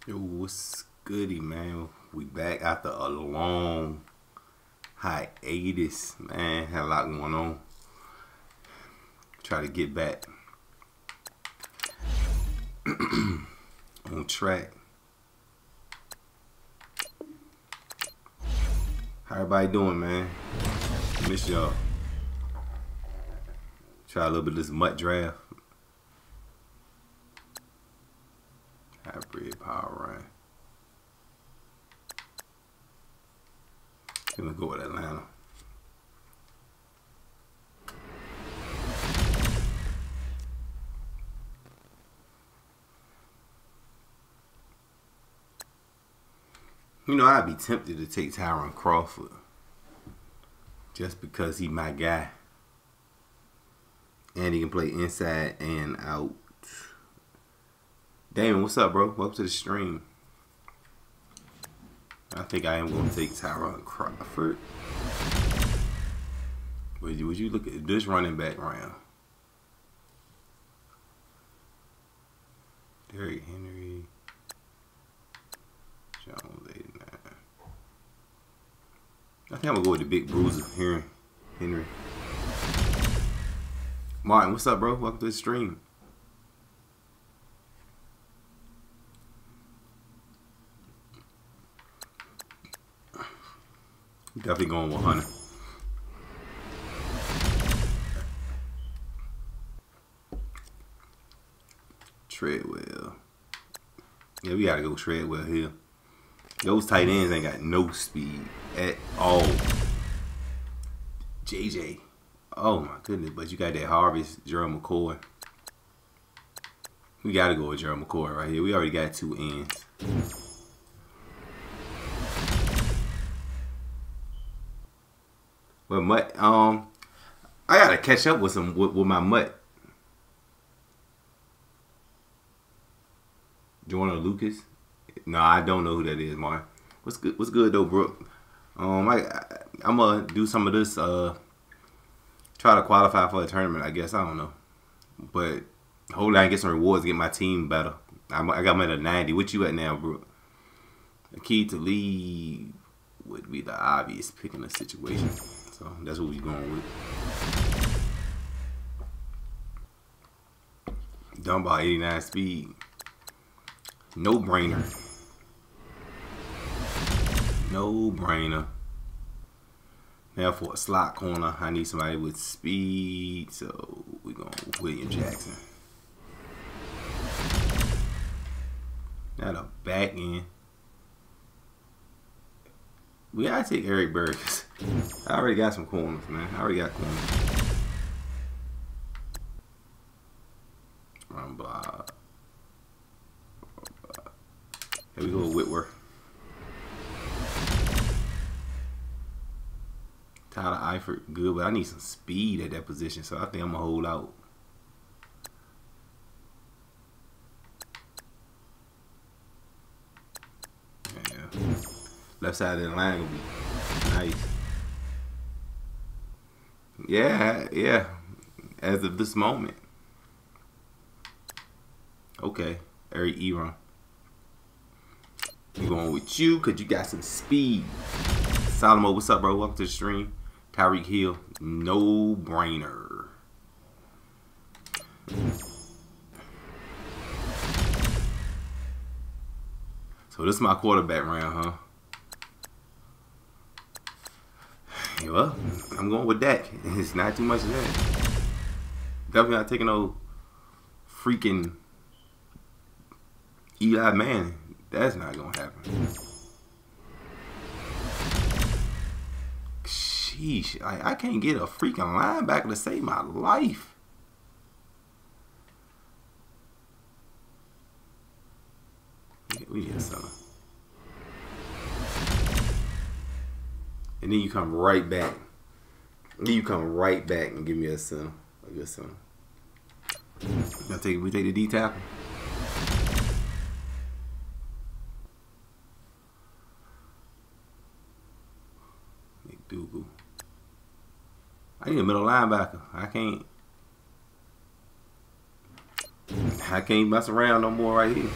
Yo, what's goody, man? We back after a long hiatus, man. Had a lot going on. Try to get back on track. How everybody doing, man? Miss y'all. Try a little bit of this MUT draft. Hybrid power run. Gonna go with Atlanta. You know, I'd be tempted to take Tyron Crawford just because he my guy. And he can play inside and out. Damon, what's up, bro? Welcome to the stream. I think I am going to take Tyron Crawford. Would you look at this running back round? Derrick Henry. Jones, 89. I think I'm going to go with the big bruiser here. Henry. Martin, what's up, bro? Welcome to the stream. Definitely going 100. Treadwell. Yeah, we gotta go Treadwell here. Those tight ends ain't got no speed at all. JJ. Oh my goodness, but you got that Harvest, Gerald McCoy. We gotta go with Gerald McCoy right here. We already got 2 ends. But MUT, I gotta catch up with some with my MUT. Jordan Lucas? No, I don't know who that is, Mark. What's good? What's good though, Brooke? I'm gonna do some of this. Try to qualify for a tournament. I guess I don't know, but hopefully I can get some rewards, get my team better. I got them at a 90. What you at now, Brooke? The key to lead would be the obvious pick in the situation. So that's what we going with. Done by 89 speed. No brainer. No brainer. Now for a slot corner, I need somebody with speed. So we're going with William Jackson. Now the back end. We gotta take Eric Burks. I already got some corners, man. I already got corners. Run block. Here we go with Whitworth. Tyler Eifert, good, but I need some speed at that position, so I think I'm gonna hold out. Yeah. Left side of the line will be nice. Yeah. As of this moment. Okay. Eric Ebron. We're going with you because you got some speed. Solomon, what's up, bro? Welcome to the stream. Tyreek Hill. No brainer. So this is my quarterback round, huh? Well, I'm going with Dak. It's not too much of that. Definitely not taking no freaking Eli Manning. That's not going to happen. Sheesh. I can't get a freaking linebacker to save my life. We need a center. And then you come right back. Then you come right back and give me a center. A good center. We take the D tackle. McDougal. I need a middle linebacker. I can't mess around no more right here.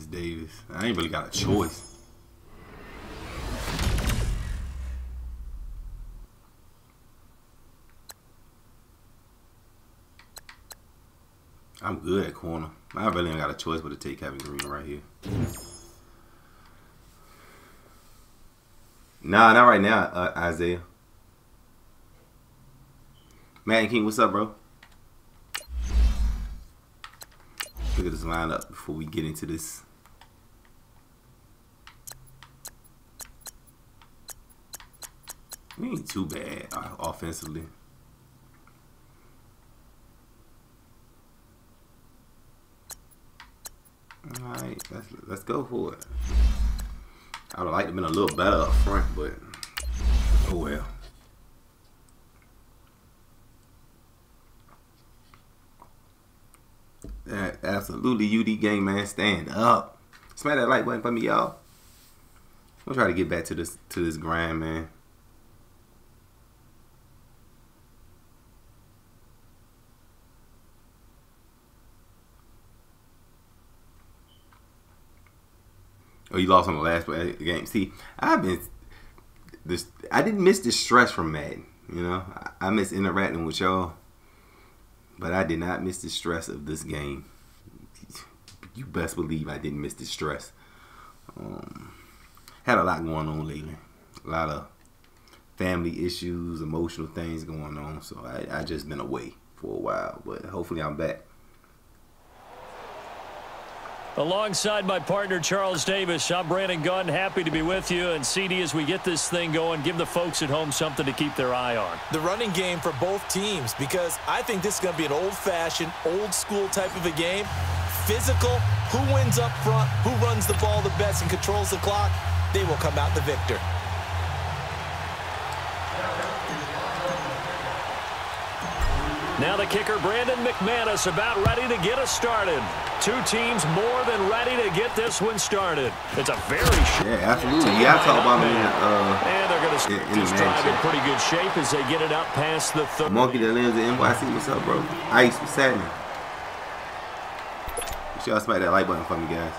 Thomas Davis. I ain't really got a choice. I'm good at corner. I really ain't got a choice but to take Kevin Green right here. Nah, not right now, Isaiah. Madden King, what's up, bro? Look at this lineup before we get into this. We ain't too bad offensively. Alright, let's go for it. I would like to have been a little better up front, but oh well. Absolutely, UD gang, man, stand up. Smash that like button for me, y'all. I'm gonna try to get back to this grind, man. Oh, you lost on the last game. See, I didn't miss the stress from Madden. You know, I miss interacting with y'all, but I did not miss the stress of this game. You best believe I didn't miss the stress. Had a lot going on lately. A lot of family issues, emotional things going on. So I just been away for a while, but hopefully I'm back. Alongside my partner, Charles Davis, I'm Brandon Gunn. Happy to be with you. And CD, as we get this thing going, give the folks at home something to keep their eye on. The running game for both teams, because I think this is going to be an old-fashioned, old-school type of a game. Physical, who wins up front, who runs the ball the best and controls the clock, they will come out the victor. Now the kicker, Brandon McManus, about ready to get us started. Two teams more than ready to get this one started. It's a very absolutely. Yeah, I talk about and they're going to just drive in pretty good shape as they get it up past the third. Monkey that lives in NYC, what's up, bro? Ice, what's happening? Make sure y'all smack that like button for me, guys.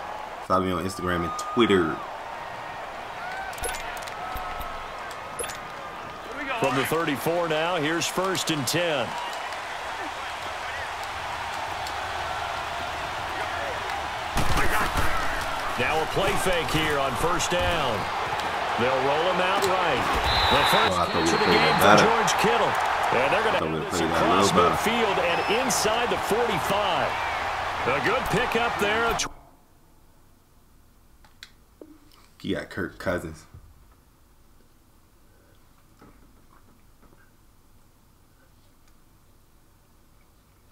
Follow me on Instagram and Twitter. From the 34 now, here's 1st and 10. Now a play fake here on 1st down. They'll roll him out right. The first catch of the game for George Kittle. And they're going to have this across midfield and inside the 45. A good pickup there. He got Kirk Cousins.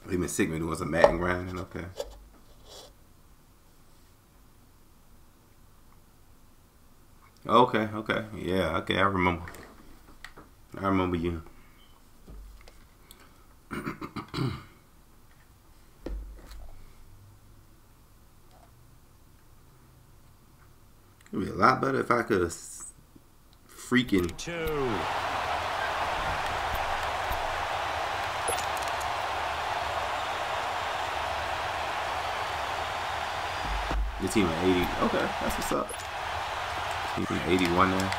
He been sick, man. Doing some Madden grinding. Okay. Okay. Yeah, okay, I remember. I remember you. It'd be a lot better if I could freaking... The team at 80. Okay, that's what's up. Team at 81 now.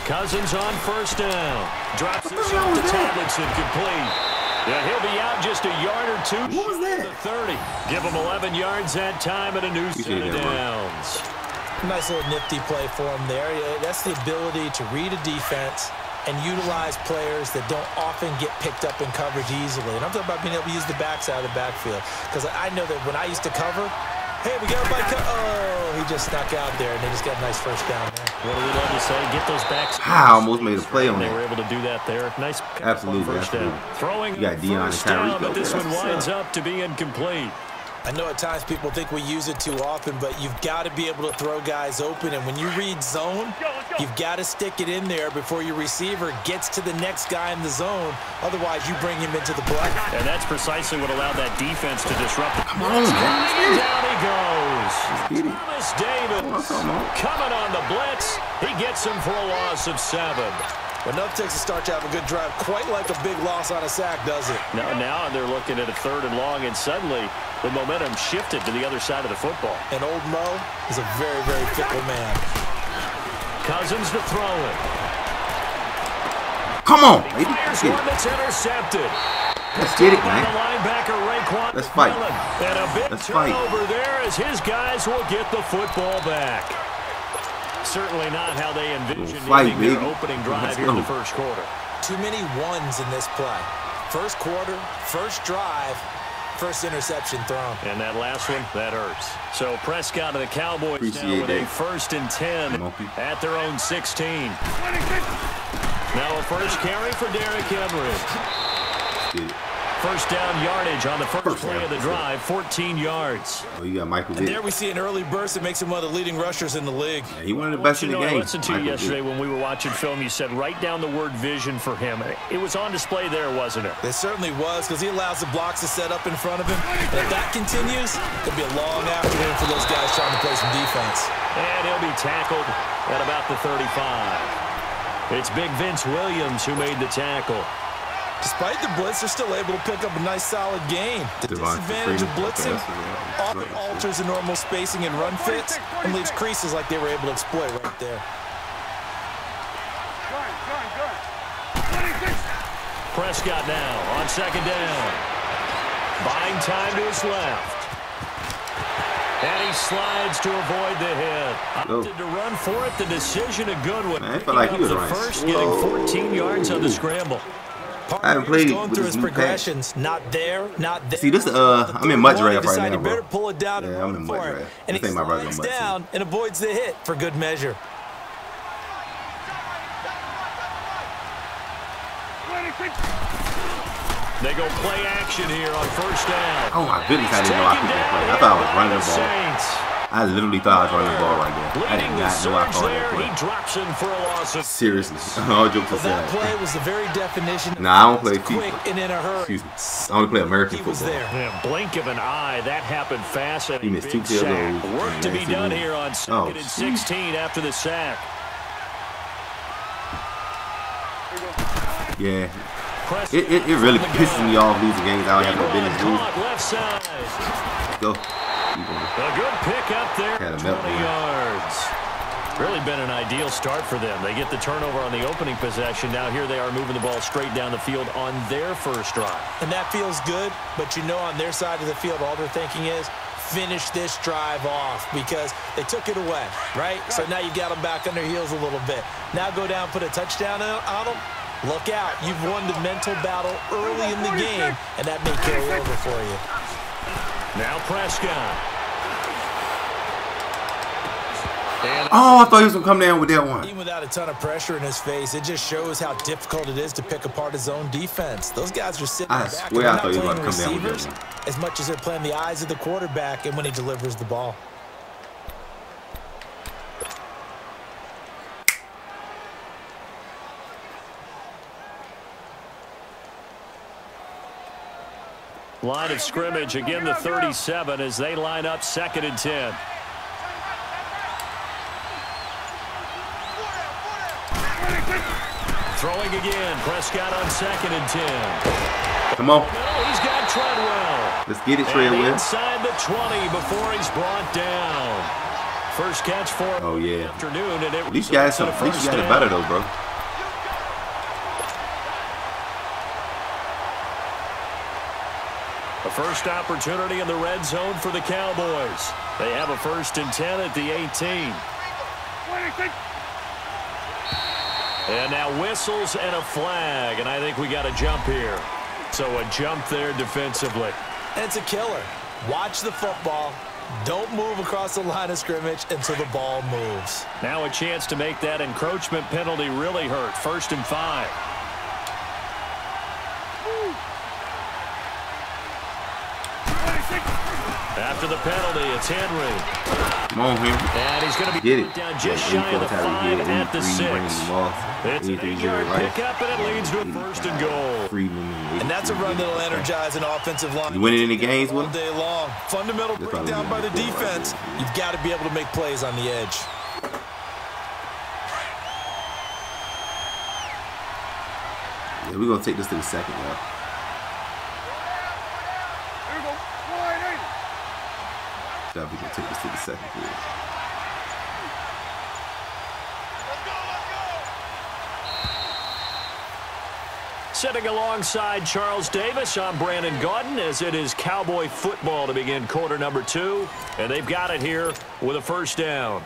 Cousins on 1st down. Drops this off to Tomlinson, complete. Yeah, he'll be out just a yard or two. What was that? 30. Give him 11 yards that time and a new set of downs. Nice little nifty play for him there. That's the ability to read a defense and utilize players that don't often get picked up in coverage easily. And I'm talking about being able to use the backside of the backfield. Because I know that when I used to cover, hey, we got a bike. Oh, he just snuck out there, and they just got a nice 1st down there. What do we love to say? Get those backs. I almost made a play on that. They were able to do that there. Nice. Absolutely. Down. Throwing you got Deion and Tyreek, but this one winds up to be incomplete. I know at times people think we use it too often, but you've got to be able to throw guys open. And when you read zone, you've got to stick it in there before your receiver gets to the next guy in the zone. Otherwise, you bring him into the play. And that's precisely what allowed that defense to disrupt it. Come on, man. Down he goes. Thomas Davis coming on the blitz. He gets him for a loss of 7. Well, nothing takes a start to have a good drive, quite like a big loss on a sack, does it? Now they're looking at a 3rd and long, and suddenly the momentum shifted to the other side of the football. And old Mo is a very, very fickle man. Cousins to throw it. Come on, baby. Let's get it. That's intercepted. Let's get it, man. Let's fight. And a big turnover there as his guys will get the football back. Certainly not how they envisioned their opening drive here in the first quarter. Too many ones in this play. First quarter, first drive, first interception thrown. And that last one, that hurts. So Prescott and the Cowboys now with a 1st and 10 at their own 16. Now a first carry for Derrick Henry. First down yardage on the first play of the drive, 14 yards. Oh, you got Michael Vick. And there we see an early burst that makes him one of the leading rushers in the league. Yeah, he one of the best in the game. I listened to you yesterday when we were watching film. You said write down the word vision for him. It was on display there, wasn't it? It certainly was, because he allows the blocks to set up in front of him. And if that continues, it could be a long afternoon for those guys trying to play some defense. And he'll be tackled at about the 35. It's Big Vince Williams who made the tackle. Despite the blitz, they're still able to pick up a nice, solid gain. The disadvantage of blitzing often alters the normal spacing and run fits and leaves creases like they were able to exploit right there. Prescott now on 2nd down. Buying time to his left. And he slides to avoid the hit. Opted to run for it. The decision a good one. I felt like he was the first, getting 14 yards on the scramble. I haven't played going through his progressions. Not there, not there. See, this I'm in MUT draft right now, bro. Pull it down yeah, I'm in MUT draft. And he slides down and avoids the hit for good measure. They go play action here on 1st down. Oh my goodness, I didn't know I could play. I thought I was running the ball. I literally thought I was running the ball right there. I did not know I called that play. He drops him for a loss. Seriously, all jokes aside. That play was the very definition. Nah, I don't play quick and in a hurry. Excuse me. I only play American football. Yeah, blink of an eye, that happened fast. And he missed 2 field goals. Work to be done here on 2nd and 16 after the sack. Yeah. It really pisses me off losing games I don't have no business losing. Left side. Let's go. A good pick up there, 20 yards. Really been an ideal start for them. They get the turnover on the opening possession. Now here they are moving the ball straight down the field on their first drive. And that feels good, but you know on their side of the field all they're thinking is finish this drive off because they took it away, right? So now you got them back on their heels a little bit. Now go down, put a touchdown on them. Look out. You've won the mental battle early in the game, and that may carry over for you. Now Prescott. Oh, I thought he was going to come down with that one. Even without a ton of pressure in his face, it just shows how difficult it is to pick apart his own defense. Those guys are sitting back. I swear I thought he was going to come down with that one. As much as they're playing the eyes of the quarterback and when he delivers the ball. Line of scrimmage, again the 37 as they line up 2nd and 10. Throwing again, Prescott on 2nd and 10. Come on. No, he's got Treadwell. Let's get it, Treadwell. Inside the 20 before he's brought down. First catch for him. Oh, yeah. Afternoon, and at least you got it better, though, bro. A first opportunity in the red zone for the Cowboys. They have a 1st and 10 at the 18. And now whistles and a flag, and I think we got a jump here. So a jump there defensively. And it's a killer. Watch the football. Don't move across the line of scrimmage until the ball moves. Now a chance to make that encroachment penalty really hurt. 1st and 5. After the penalty, it's Henry. Come on, Henry. And he's going to be down just shy of the 5 at the 6. It's an 8-yard pickup, and it leads to a 1st and goal. And that's a run that'll energize an offensive line. You winning any games with all day long. Fundamental breakdown by the defense. You've got to be able to make plays on the edge. Yeah, we're gonna take this to the second, y'all. Yeah, we're gonna take this to the second period. Sitting alongside Charles Davis, I'm Brandon Gaudin, as it is Cowboy football to begin quarter number 2. And they've got it here with a first down.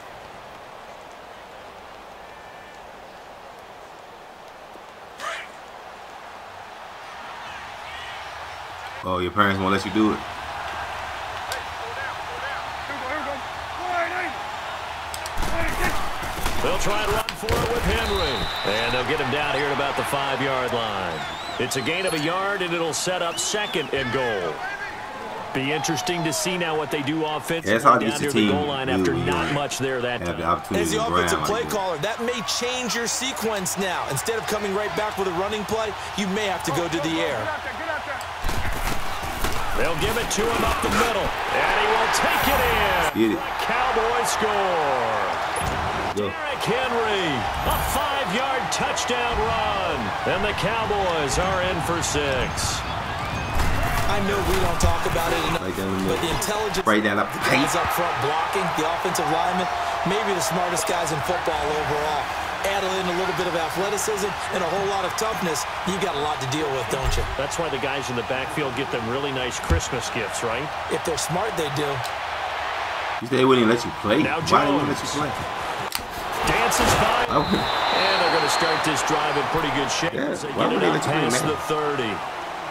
Oh, your parents won't let you do it. They'll try and run for it with Henry. And they'll get him down here at about the 5-yard line. It's a gain of a yard, and it'll set up 2nd and goal. Be interesting to see now what they do offensively down near the goal line after not much there that time. As the offensive play caller, that may change your sequence now. Instead of coming right back with a running play, you may have to go to the air. They'll give it to him up the middle, and he will take it in. The Cowboys score. Derrick Henry, a 5-yard touchdown run, and the Cowboys are in for 6. I know we don't talk about it enough, but the intelligence guys up front blocking, the offensive linemen, maybe the smartest guys in football overall. Add in a little bit of athleticism and a whole lot of toughness, you got a lot to deal with, don't you? That's why the guys in the backfield get them really nice Christmas gifts, right? If they're smart, they do. You say they wouldn't let you play? Now Why they wouldn't let you play? Dances by, and they're going to start this drive in pretty good shape. Yeah, As they get it up past the 30.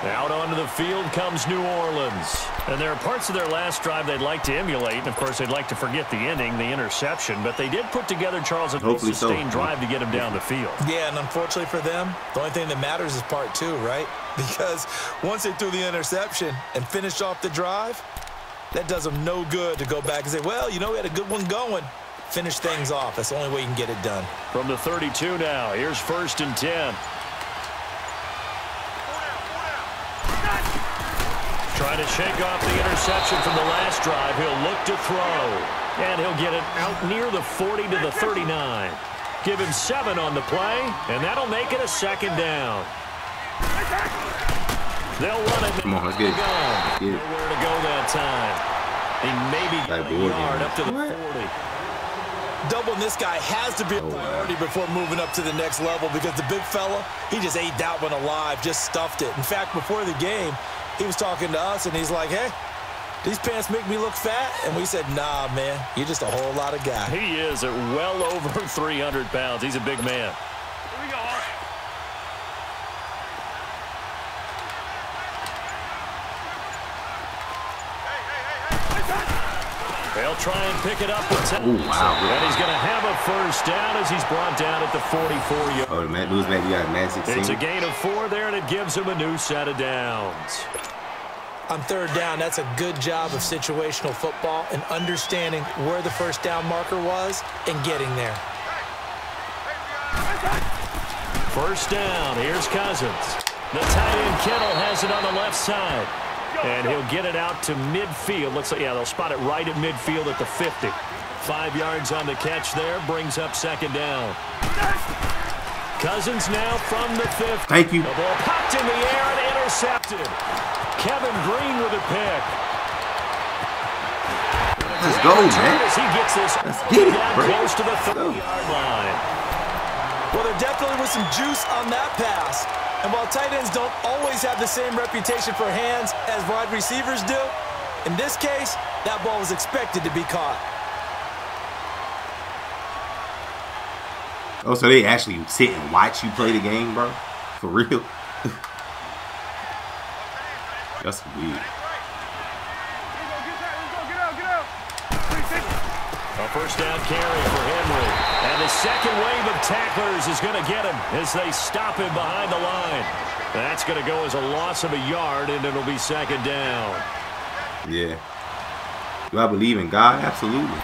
Out onto the field comes New Orleans. And there are parts of their last drive they'd like to emulate. And, of course, they'd like to forget the inning, the interception. But they did put together, Charles, a sustained drive to get him down the field. Yeah, and unfortunately for them, the only thing that matters is part 2, right? Because once they threw the interception and finished off the drive, that does them no good to go back and say, well, you know, we had a good one going. Finish things off. That's the only way you can get it done. From the 32 now, here's 1st and 10. Trying to shake off the interception from the last drive. He'll look to throw. And he'll get it out near the 40 to the 39. Give him 7 on the play, and that'll make it a 2nd down. They'll run it. Come on, let's get it. Nowhere to go that time. He maybe got a yard up to the 40. Doubling this guy has to be a priority before moving up to the next level, because the big fella, he just ate that one alive, just stuffed it. In fact, before the game, he was talking to us, and he's like, hey, these pants make me look fat? And we said, nah, man, you're just a whole lot of guy. He is at well over 300 pounds. He's a big man. Here we go. They'll try and pick it up with 10. Oh, wow. And he's going to have a first down as he's brought down at the 44-yard. Oh, man, lose, man. You got a man 16. It's a gain of 4 there, and it gives him a new set of downs. On 3rd down, that's a good job of situational football and understanding where the first down marker was and getting there. First down, here's Cousins. The tight end Kittle has it on the left side. And he'll get it out to midfield. Looks like, yeah, they'll spot it right at midfield at the 50. 5 yards on the catch there, brings up 2nd down. Cousins now from the 50. Thank you. The ball popped in the air and intercepted. Kevin Green with a pick. Let's go, man. As he gets this Let's get it, down bro. close to the 30-yard line. Well, there definitely was some juice on that pass. And while tight ends don't always have the same reputation for hands as wide receivers do, in this case, that ball was expected to be caught. Oh, so they actually sit and watch you play the game, bro? For real? That's weird. A first down carry for Henry. And the second wave of tacklers is going to get him as they stop him behind the line. That's going to go as a loss of a yard, and it'll be 2nd down. Yeah. Do I believe in God? Absolutely.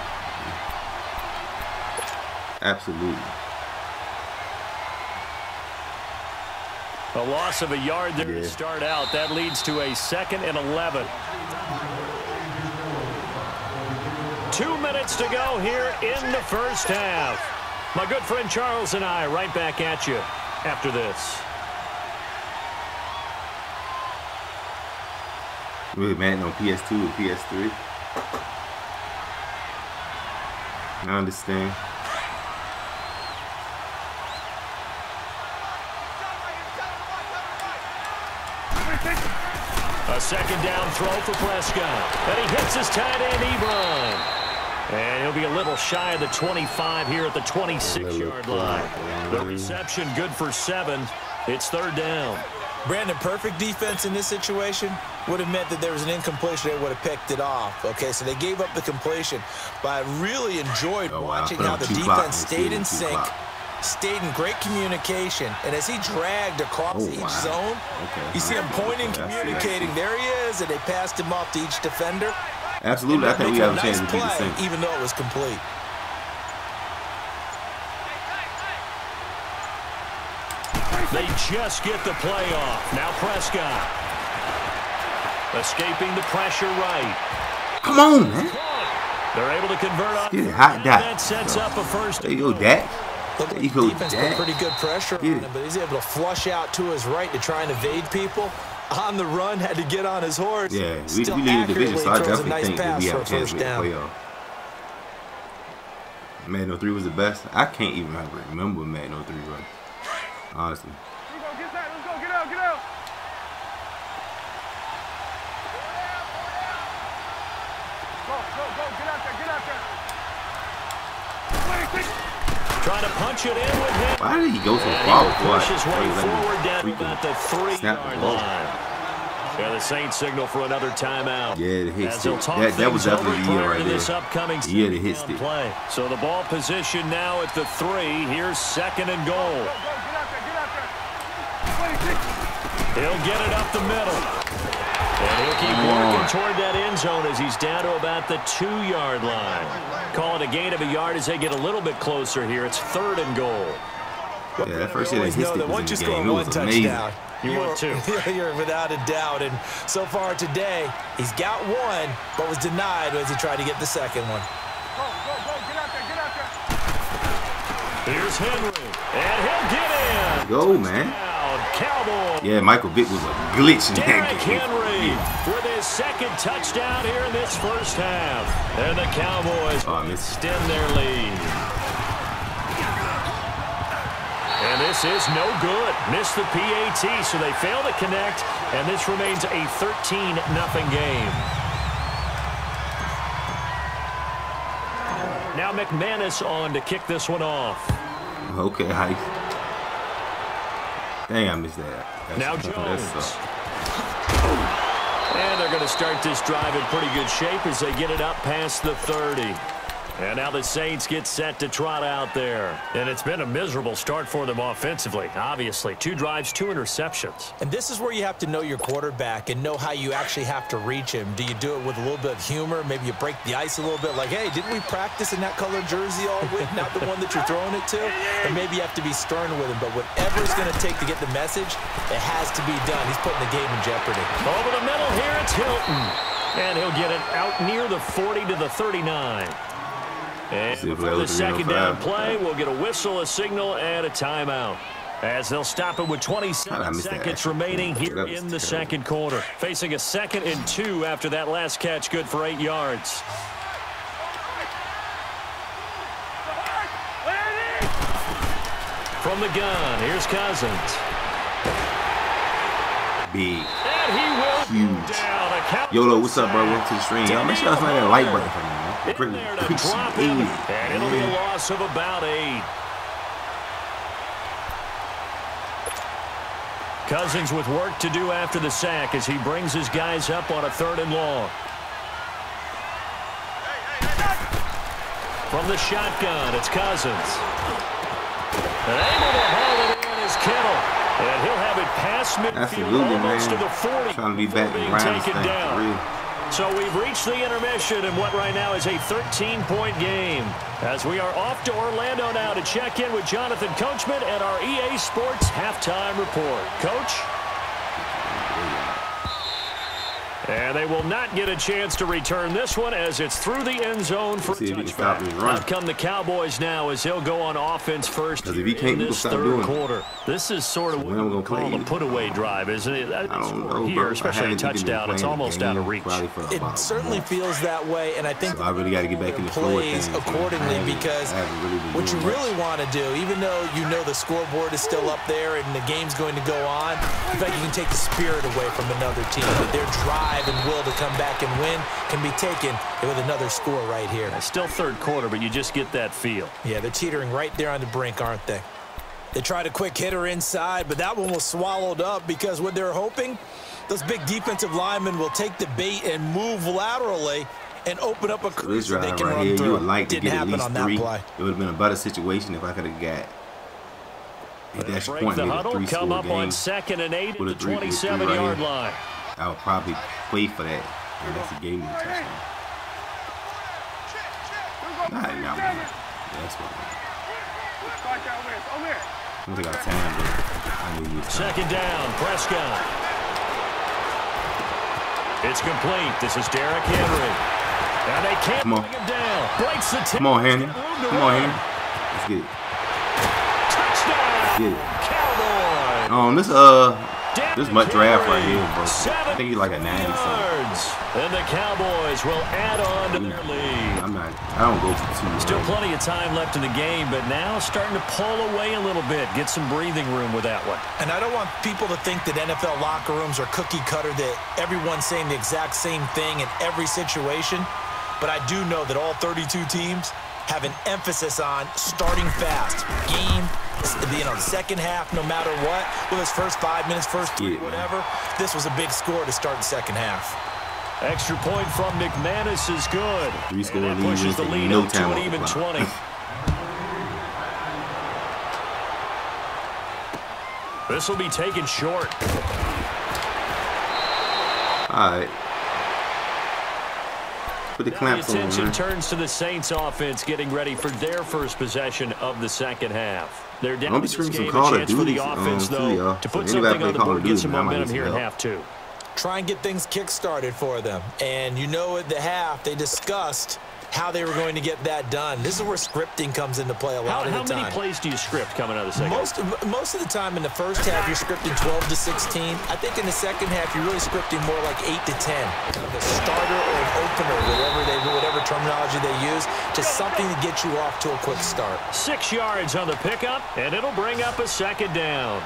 Absolutely. A loss of a yard there to start out. That leads to a 2nd and 11. 2 minutes to go here in the first half. My good friend Charles and I right back at you after this. Really Madden on PS2 and PS3. I understand. A second down throw for Prescott. And he hits his tight end, Ebron. And he'll be a little shy of the 25 here at the 26-yard line. The reception good for 7. It's third down. Brandon, perfect defense in this situation would have meant that there was an incompletion. They would have picked it off. Okay, so they gave up the completion. But I really enjoyed watching how the defense stayed in sync, stayed in great communication. And as he dragged across each zone, you see him pointing, communicating. There he is, and they passed him off to each defender. Absolutely, I think we have a chance to do the same. Even though it was complete. They just get the play off. Now Prescott. Escaping the pressure right. Come on, man. They're able to convert on. Get it, hot Dak. That sets up a first. There you go, Dak. There you go, Dak. Put pretty good pressure on him, but he's able to flush out to his right to try and evade people. On the run, had to get on his horse. Yeah, we lead the division, so I definitely think that we have a chance to make the playoff. Madden 03 was the best. I can't even remember Madden 03, bro. Honestly. Let's go, get out, get out. Go, get out there. Trying to punch it in with him. Why did he go so far? He pushes way forward down about the 3-yard line. Yeah, the Saints signal for another timeout. Yeah, the hit stick. That was definitely the year right there. Yeah, the hit stick. So the ball position now at the 3. Here's second and goal. He'll get it up the middle. And he'll keep working toward that end zone as he's down to about the 2-yard line. Call it a gain of a yard as they get a little bit closer here. It's third and goal. Yeah, that first year that hit stick was in the game. It was amazing. You're without a doubt. And so far today, he's got one, but was denied as he tried to get the second one. Go, get out there. Here's Henry, and he'll get in. Go, man. Cowboys. Yeah, Michael Vick was a glitch in that game. Henry with his second touchdown here in this first half. And the Cowboys extend their lead. And this is no good. Missed the PAT, so they fail to connect, and this remains a 13-0 game. Now McManus on to kick this one off. Okay, Heist. Dang, I missed that. Now Jones. And they're going to start this drive in pretty good shape as they get it up past the 30. And now the Saints get set to trot out there. And it's been a miserable start for them offensively, obviously. 2 drives, 2 interceptions. And this is where you have to know your quarterback and know how you actually have to reach him. Do you do it with a little bit of humor? Maybe you break the ice a little bit like, hey, didn't we practice in that colored jersey all week? Not the one that you're throwing it to? Or maybe you have to be stern with him. But whatever it's going to take to get the message, it has to be done. He's putting the game in jeopardy. Over the middle here, it's Hilton. And he'll get it out near the 40 to the 39. And before the second down play, we'll get a whistle, a signal, and a timeout. As they'll stop it with 27 seconds remaining here in the second quarter. Facing a 2nd and 2 after that last catch, good for 8 yards. From the gun, here's Cousins. Big. And he will huge. Down. YOLO, what's up, bro? Welcome to the stream. Y'all make sure y'all smash that like button for me, man. And it'll be a loss of about 8. Cousins with work to do after the sack as he brings his guys up on a 3rd and long. From the shotgun, it's Cousins. And able to haul it in is Kittle. And he'll have it past midfield almost to the 40. Trying to be back and grind this thing for real. So we've reached the intermission in what right now is a 13-point game. As we are off to Orlando now to check in with Jonathan Coachman and our EA Sports halftime report. Coach? And they will not get a chance to return this one as it's through the end zone for a touchback. Out come the Cowboys now as they'll go on offense first if he can't, in this third quarter. This is sort of what we're going to call a put-away drive, isn't it? I don't know, here, especially a touchdown, it's almost out of reach. It certainly feels that way, and I think I really got to get back in the plays accordingly because what you really want to do, even though you know the scoreboard is still up there and the game's going to go on, in fact, you can take the spirit away from another team. But their drive and will to come back and win can be taken with another score right here. Still third quarter, but you just get that feel. Yeah, they're teetering right there on the brink, aren't they? They tried a quick hitter inside, but that one was swallowed up because what they're hoping, those big defensive linemen will take the bait and move laterally and open up a crease so they can run through. You would like to Didn't get at happen least on that 3. play. It would have been a better situation if I could have got at that point the made a huddle, 3-score come up game. on 2nd and 8 at the With a 27-yard line. I would probably play for that. And that's a game touchdown. Nah, that's what I don't think I timed it. I knew you was Second down, Prescott. It's complete. This is Derrick Henry. And they can't bring him down. Breaks the Come on, Henry. Come on, Henry. Let's get it. Touchdown. Let's get it. Cowboys. This MUT draft right here, bro. I think he's like a 90-something. And the Cowboys will add on to their lead. I don't go for too long. Still plenty of time left in the game, but now starting to pull away a little bit. Get some breathing room with that one. And I don't want people to think that NFL locker rooms are cookie cutter, that everyone's saying the exact same thing in every situation. But I do know that all 32 teams have an emphasis on starting fast. Game, the second half, no matter what, whether it's first 5 minutes, first 3, whatever, this was a big score to start the second half. Extra point from McManus is good. 3-score lead pushes the lead up to an even 20. This will be taken short. All right. Put the clamps on. Attention turns to the Saints offense getting ready for their first possession of the second half. They're down this game, a chance for the offense, though, to put something on the board, get some momentum here in half 2. Try and get things kick-started for them. And you know at the half, they discussed how they were going to get that done. This is where scripting comes into play a lot of the time. How many plays do you script coming out of the second half? Most of the time in the first half, you're scripting 12 to 16. I think in the second half, you're really scripting more like 8 to 10. The starter or an opener, whatever terminology they use, just something to get you off to a quick start. 6 yards on the pickup, and it'll bring up a second down.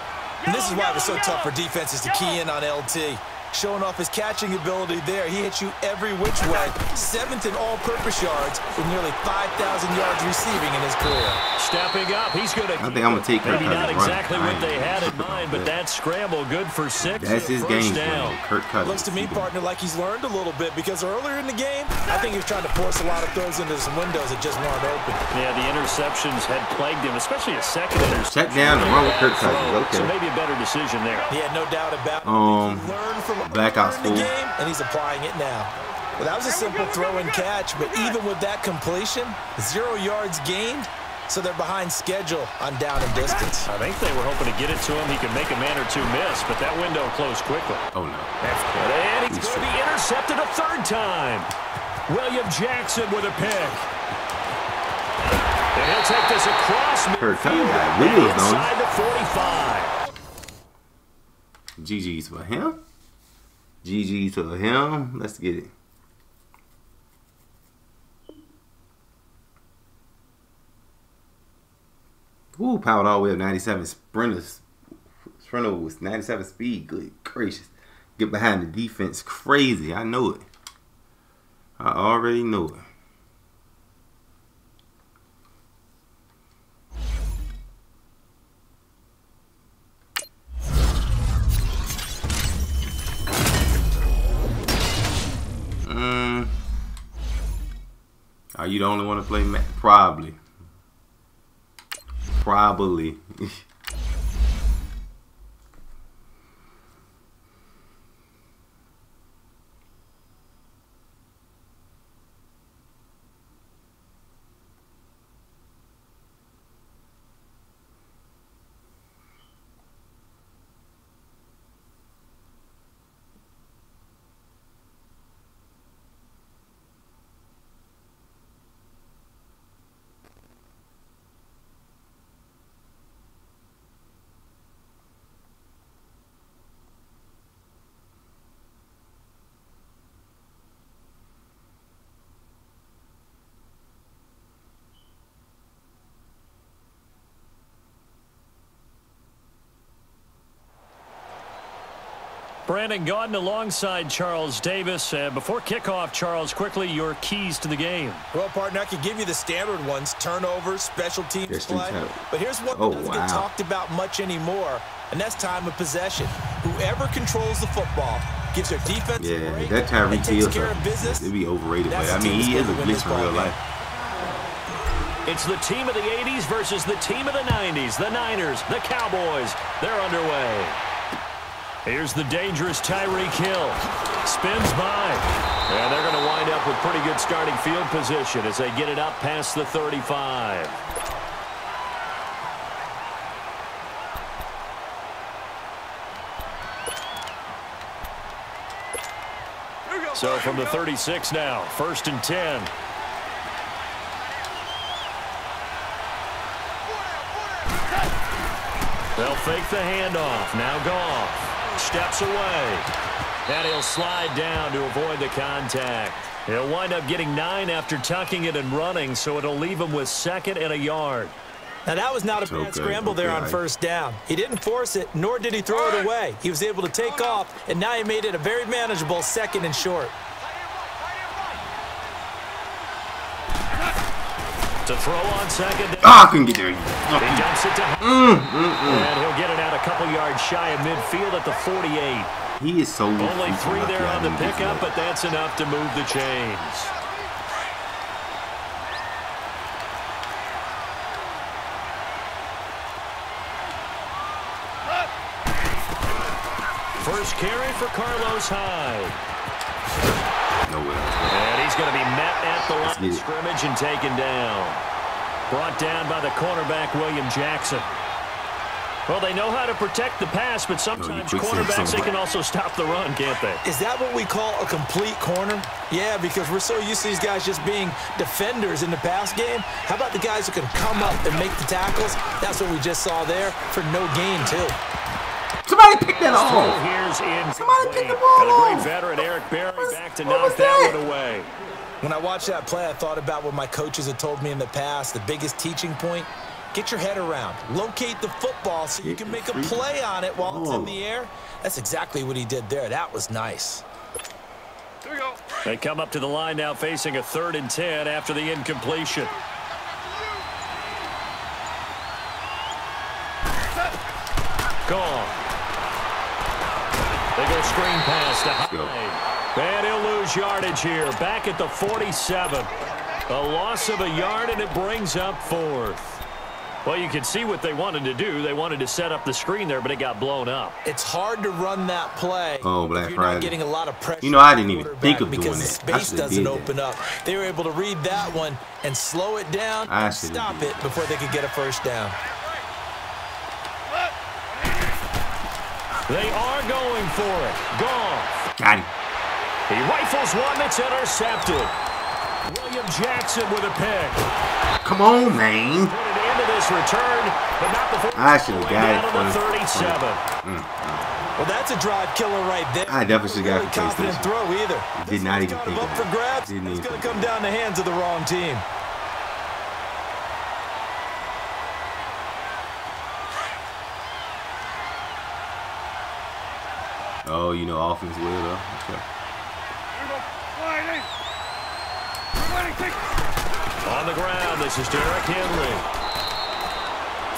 And this is why it was so tough for defenses to key in on LT. Showing off his catching ability there. He hits you every which way. 7th in all-purpose yards with nearly 5,000 yards receiving in his career. Stepping up, he's going to. I think I'm going to take maybe not exactly what they had in mind, but that scramble good for 6. That's his game down. Looks to me, partner, like he's learned a little bit because earlier in the game, I think he was trying to force a lot of throws into some windows that just weren't open. Yeah, the interceptions had plagued him, especially a second interception. Check down and run with Kirk Cousins. Okay. So maybe a better decision there. He had no doubt about it. He learned from blackout the game, and he's applying it now. Well, that was a simple throw and catch, but even with that completion, 0 yards gained, so they're behind schedule on down and distance. I think they were hoping to get it to him. He could make a man or two miss, but that window closed quickly. Oh, no. And he's going to be intercepted a third time. William Jackson with a pick. And he'll take this across midfield and inside the 45. GG's for him. GG's for him. Let's get it. Ooh, powered all the way up 97 sprinters. Sprinter was 97 speed. Good gracious. Get behind the defense. Crazy. I know it. I already know it. Are you the only one to play Madden? Probably. Probably. Brandon Gaudin alongside Charles Davis. Before kickoff, Charles, quickly your keys to the game. Well, partner, I can give you the standard ones: turnovers, special teams play. But here's one that doesn't get talked about much anymore, and that's time of possession. Whoever controls the football gives their defense a break and takes care of business. It'd be overrated, but I mean, he is a blitz in real life. It's the team of the 80s versus the team of the 90s. The Niners, the Cowboys, they're underway. Here's the dangerous Tyreek Hill. Spins by. And they're going to wind up with pretty good starting field position as they get it up past the 35. So from the 36 now, 1st and 10. They'll fake the handoff. Now Goff steps away. And he'll slide down to avoid the contact. He'll wind up getting 9 after tucking it and running, so it'll leave him with 2nd and a yard. Now, that was not a bad scramble there on 1st down. He didn't force it, nor did he throw it away. He was able to take off, and now he made it a very manageable 2nd and short. To throw on 2nd down. I couldn't get there. He dumps it to and he'll get it out a couple yards shy of midfield at the 48. He is so only 3 there on the pickup, but that's enough to move the chains. First carry for Carlos Hyde. And he's going to be met at the line of scrimmage and taken down. Brought down by the cornerback, William Jackson. Well, they know how to protect the pass, but sometimes cornerbacks, they can also stop the run, can't they? Is that what we call a complete corner? Yeah, because we're so used to these guys just being defenders in the pass game. How about the guys who can come up and make the tackles? That's what we just saw there for no gain, too. Somebody pick that off. Somebody pick the ball off. And a great veteran, Eric Berry, back to knock that one away. When I watched that play, I thought about what my coaches had told me in the past. The biggest teaching point: get your head around. Locate the football so you can make a play on it while it's in the air. That's exactly what he did there. That was nice. Here we go. They come up to the line now facing a 3rd and 10 after the incompletion. Gone. They go screen pass to Hyde. And he'll lose yardage here. Back at the 47. A loss of a yard, and it brings up 4th. Well, you can see what they wanted to do. They wanted to set up the screen there, but it got blown up. It's hard to run that play. Oh, Black Friday. You're not getting a lot of pressure. You know, I didn't even think of doing that. Because the space doesn't open up. They were able to read that one and slow it down and stop it before they could get a 1st down. They are going for it. Goff. Got him. He rifles one that's intercepted. William Jackson with a pick. Come on, man. Put it into this return, but not before I should have got it. Down to the 37. Well, that's a drive killer right there. I definitely should have got the confident throw either. Did not even think up for grabs. It's going to come down the hands of the wrong team. Oh, you know, offense will though. Okay. On the ground, this is Derrick Henry.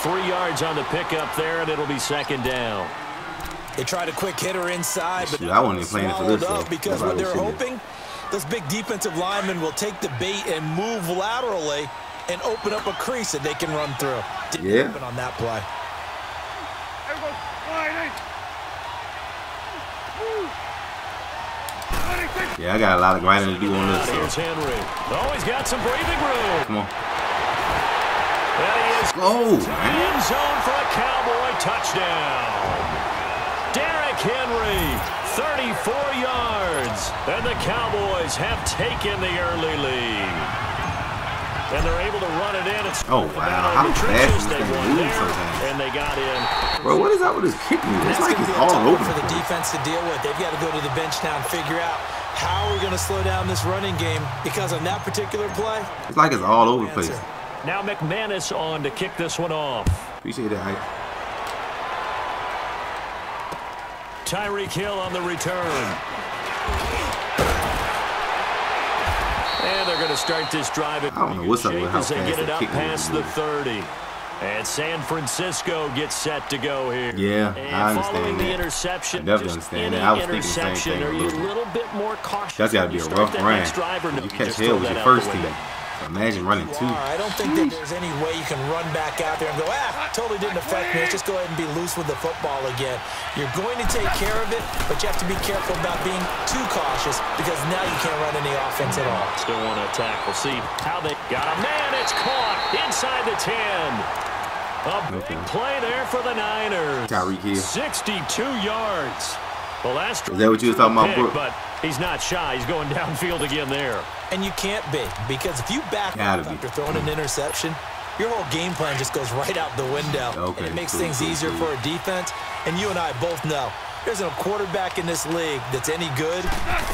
3 yards on the pickup there, and it'll be 2nd down. They tried a quick hitter inside, but I wasn't even playing it for this, though. Because what they're hoping, those big defensive linemen will take the bait and move laterally and open up a crease that they can run through. Didn't happen on that play. Yeah, I got a lot of grinding to do on this. Here's Henry. Oh, he's got some breathing room. Come on. There he is. Oh, man. End zone for a Cowboy touchdown. Derrick Henry, 34 yards. And the Cowboys have taken the early lead. And they're able to run it in. It's wow. How fast is this thing move sometimes? And they got in. Bro, what is up with this kicking? It's like it's all over for the defense to deal with. They've got to go to the bench now and figure out how we're going to slow down this running game, because on that particular play, it's like it's all over the place. Now McManus on to kick this one off. Appreciate that, Hype. Tyreek Hill on the return. And they're going to start this drive at I don't know what's up with how as they fast get it that up kick past was. the 30. And San Francisco gets set to go here. Yeah, and I following understand the that. interception, I definitely just understand any that. I was thinking the same interception, thing a are you little a little bit more cautious? That's got to be You a start rough that run. next drive, or no, You you catch just Hill throw with that your out first the team. window. So imagine running two. I don't think that there's any way you can run back out there and go, totally didn't affect me. Let's just go ahead and be loose with the football again. You're going to take care of it, but you have to be careful about being too cautious because now you can't run any offense at all. Still want to attack. We'll see how they got a man. It's caught inside the 10. A big play there for the Niners. Tyreek Hill. 62 yards. The last Is that what you was talking about, Brooke? But he's not shy. He's going downfield again there. And you can't be, because if you back up after throwing an interception, your whole game plan just goes right out the window. Okay, and it makes things easier for a defense. And you and I both know there's no quarterback in this league that's any good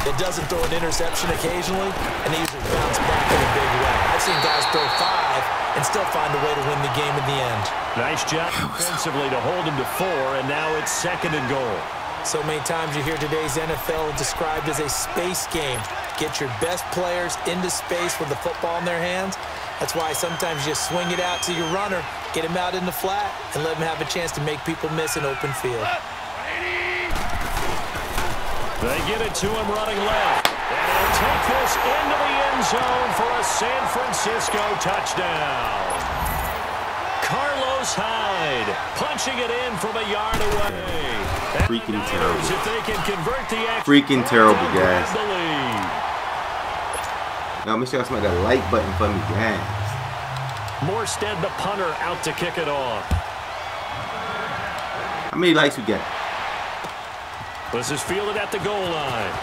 that doesn't throw an interception occasionally, and they usually bounce back in a big way. I've seen guys throw 5 and still find a way to win the game in the end. Nice job defensively to hold him to 4, and now it's 2nd and goal. So many times you hear today's NFL described as a space game. Get your best players into space with the football in their hands. That's why sometimes you just swing it out to your runner, get him out in the flat, and let him have a chance to make people miss an open field. They get it to him running left. And he'll take this into the end zone for a San Francisco touchdown. Carlos Hyde punching it in from a yard away. Freaking terrible. If they can convert the action, Freaking terrible, guys. the lead. Now, make sure y'all smack that like button for me, guys. Morstead, the punter, out to kick it off. How many likes we got? This is fielded at the goal line.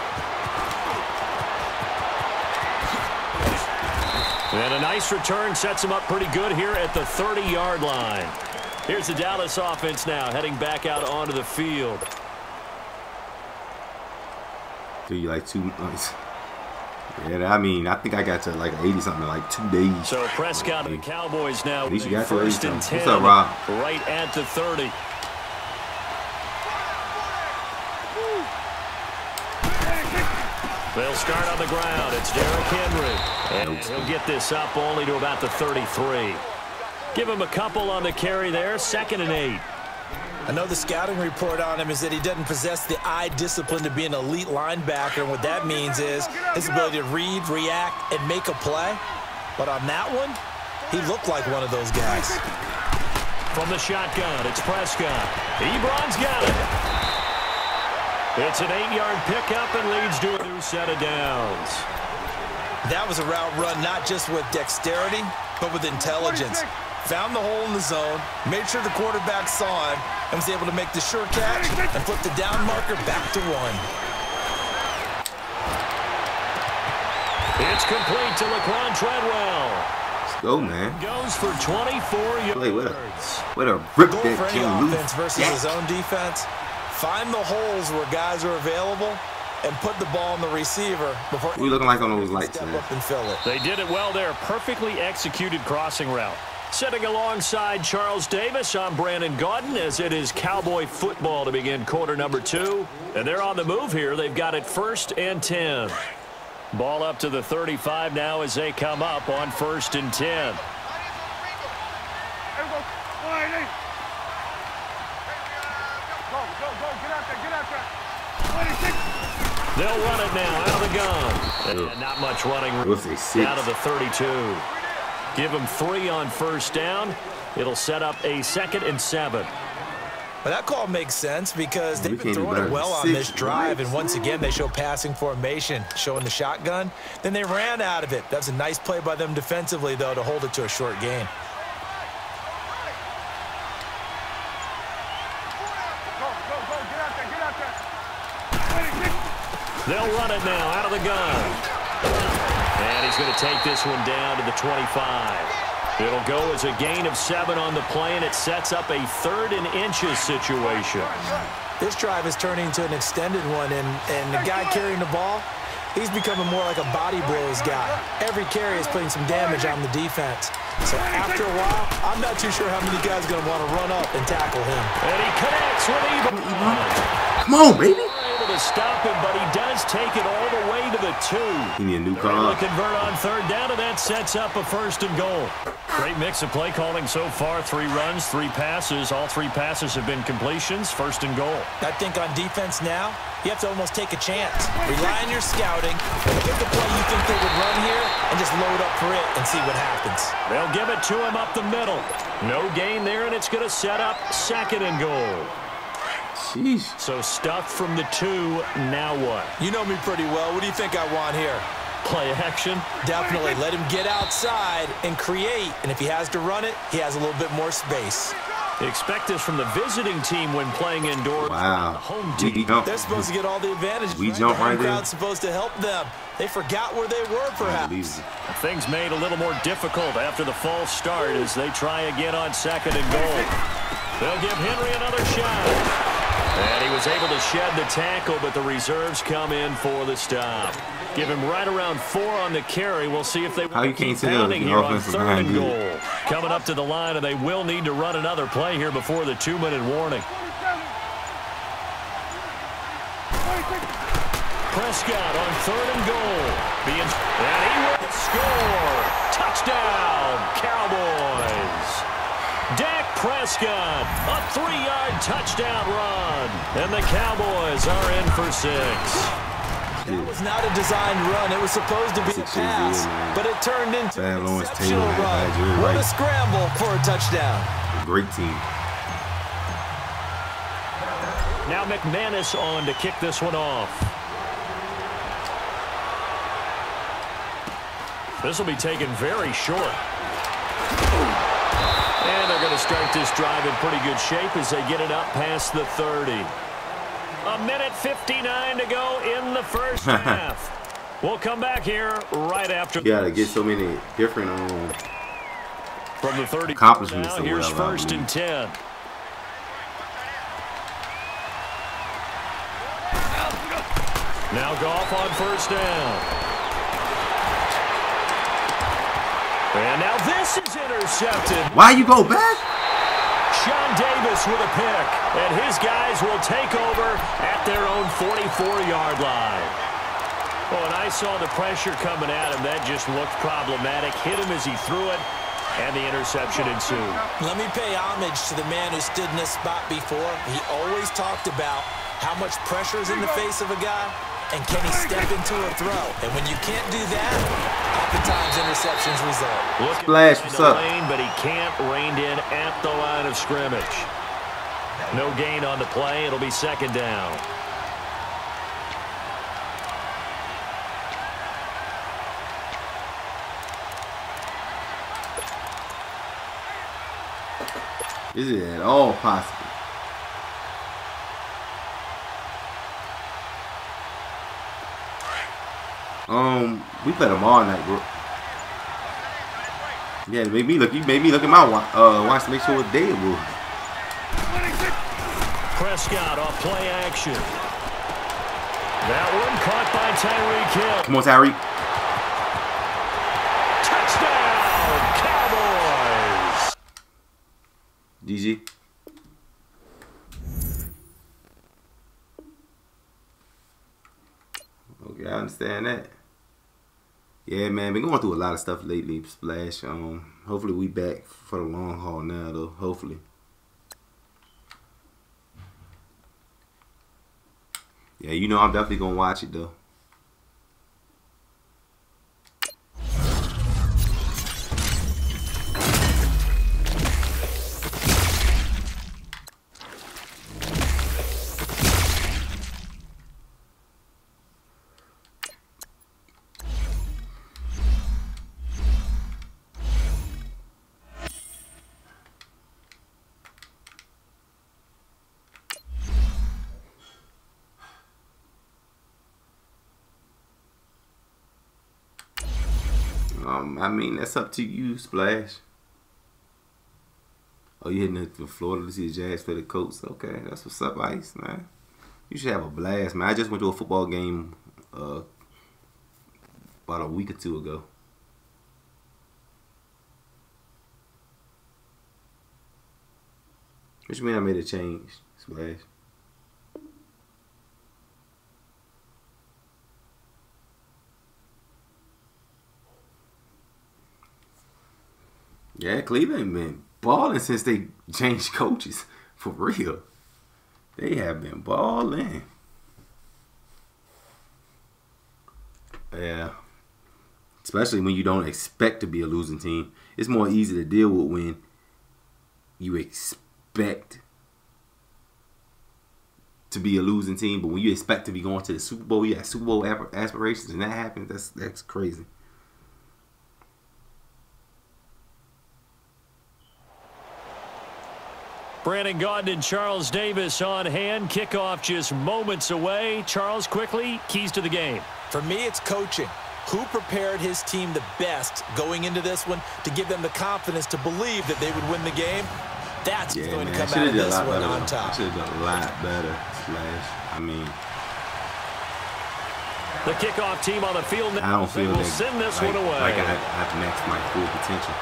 And a nice return sets him up pretty good here at the 30-yard line. Here's the Dallas offense now heading back out onto the field. Do you like 2 months? Yeah, I mean, I think I got to like 80-something in like 2 days. So Prescott and the Cowboys now At least you with got to 1st and 10. What's up, Rob? Right at the 30. They'll start on the ground. It's Derrick Henry. And he'll get this up only to about the 33. Give him a couple on the carry there. 2nd and 8. I know the scouting report on him is that he doesn't possess the eye discipline to be an elite linebacker. And what that means is his ability to read, react, and make a play. But on that one, he looked like one of those guys. From the shotgun, it's Prescott. Ebron's got it. It's an 8-yard pickup and leads to a new set of downs. That was a route run not just with dexterity, but with intelligence. Found the hole in the zone, made sure the quarterback saw him, and was able to make the sure catch and flip the down marker back to 1. It's complete to Laquan Treadwell. Let's go, man. Goes for 24 yards. What a rip Goal that for any Jim Lou. offense versus his own defense. Find the holes where guys are available and put the ball on the receiver before We looking like on those lights, step man. up and fill it. They did it well there. Perfectly executed crossing route. Sitting alongside Charles Davis, I'm Brandon Gaudin as it is Cowboy football to begin quarter number 2. And they're on the move here. They've got it 1st and 10. Ball up to the 35 now as they come up on 1st and 10. They'll run it now out of the gun. And not much running out of the 32. Give them 3 on 1st down. It'll set up a 2nd and 7. Well, that call makes sense because they've been throwing it well on this drive, and once again they show passing formation, showing the shotgun. Then they ran out of it. That was a nice play by them defensively, though, to hold it to a short gain. They'll run it now out of the gun. And he's going to take this one down to the 25. It'll go as a gain of 7 on the play, and it sets up a 3rd and inches situation. This drive is turning into an extended one, and the guy carrying the ball, he's becoming more like a body blows guy. Every carry is putting some damage on the defense. So after a while, I'm not too sure how many guys are going to want to run up and tackle him. And he connects with Ebron. Come on, baby. Able to stop him, but he does take it all the way to the 2. He need a new They're car. able to convert on 3rd down, and that sets up a 1st and goal. Great mix of play calling so far. 3 runs, 3 passes. All 3 passes have been completions. 1st and goal. I think on defense now, you have to almost take a chance. Rely on your scouting. Pick a play you think they would run here and just load up for it and see what happens. They'll give it to him up the middle. No gain there, and it's going to set up 2nd and goal. Sheesh. So stuffed from the 2. Now what? You know me pretty well. What do you think I want here? Play action. Definitely. Let him get outside and create. And if he has to run it, he has a little bit more space. Expect this from the visiting team when playing indoors. Wow. The home team. They're supposed to get all the advantages. We right? jump The home right there. crowd's supposed to help them. They forgot where they were, perhaps. Things made a little more difficult after the false start as they try again on 2nd and goal. They'll give Henry another shot. And he was able to shed the tackle, but the reserves come in for the stop. Give him right around 4 on the carry. We'll see if they How you keep can't tell pounding the here on offensive 3rd line and good? goal. Coming up to the line, and they will need to run another play here before the 2-minute warning. Prescott on 3rd and goal. And he will score. Touchdown, Cowboys. Dak Prescott, a 3-yard touchdown run. And the Cowboys are in for 6. That was not a designed run. It was supposed to be a pass, but it turned into an exceptional run. What a scramble for a touchdown. Great team. Now McManus on to kick this one off. This will be taken very short. And they're going to start this drive in pretty good shape as they get it up past the 30. 1:59 to go in the first half. We'll come back here right after. You gotta get so many different from the 30 accomplishments. Now here's 1st and 10. Now Goff on 1st down. And now this is intercepted. Why you go back? Sean Davis with a pick, and his guys will take over at their own 44-yard line. Oh, and I saw the pressure coming at him. That just looked problematic. Hit him as he threw it, and the interception ensued. Let me pay homage to the man who stood in this spot before. He always talked about how much pressure is in the face of a guy, and can he step into a throw? And when you can't do that, oftentimes interceptions result. Splash, what's up? Lane, but he can't rein in at the line of scrimmage. No gain on the play. It'll be 2nd down. Is it at all possible? We played them all night, bro. Yeah, maybe look. You made me look at my watch to make sure it's dead, bro. Prescott off play action. That one caught by Tyreek Hill. Come on, Tyreek. Touchdown, Cowboys. GG. Okay, I understand that. Yeah, man, been going through a lot of stuff lately, Splash. Hopefully we back for the long haul now, though. Hopefully. Yeah, you know I'm definitely gonna watch it though. I mean, that's up to you, Splash. Oh, you heading to Florida to see the Jags play the Colts? Okay, that's what's up, Ice, man. You should have a blast, man. I just went to a football game about a week or two ago. What you mean I made a change, Splash? Yeah, Cleveland been balling since they changed coaches. For real. They have been balling. Yeah. Especially when you don't expect to be a losing team. It's more easy to deal with when you expect to be a losing team. But when you expect to be going to the Super Bowl, you have Super Bowl aspirations, and that happens, that's crazy. Brandon Gaudin and Charles Davis on hand. Kickoff just moments away. Charles, quickly, keys to the game. For me, it's coaching. Who prepared his team the best going into this one to give them the confidence to believe that they would win the game? That's what's going to come out of this one on top. I should have done a lot better, Slash. I mean, the kickoff team on the field now. I don't feel will send this one away. Like I have maxed my full potential.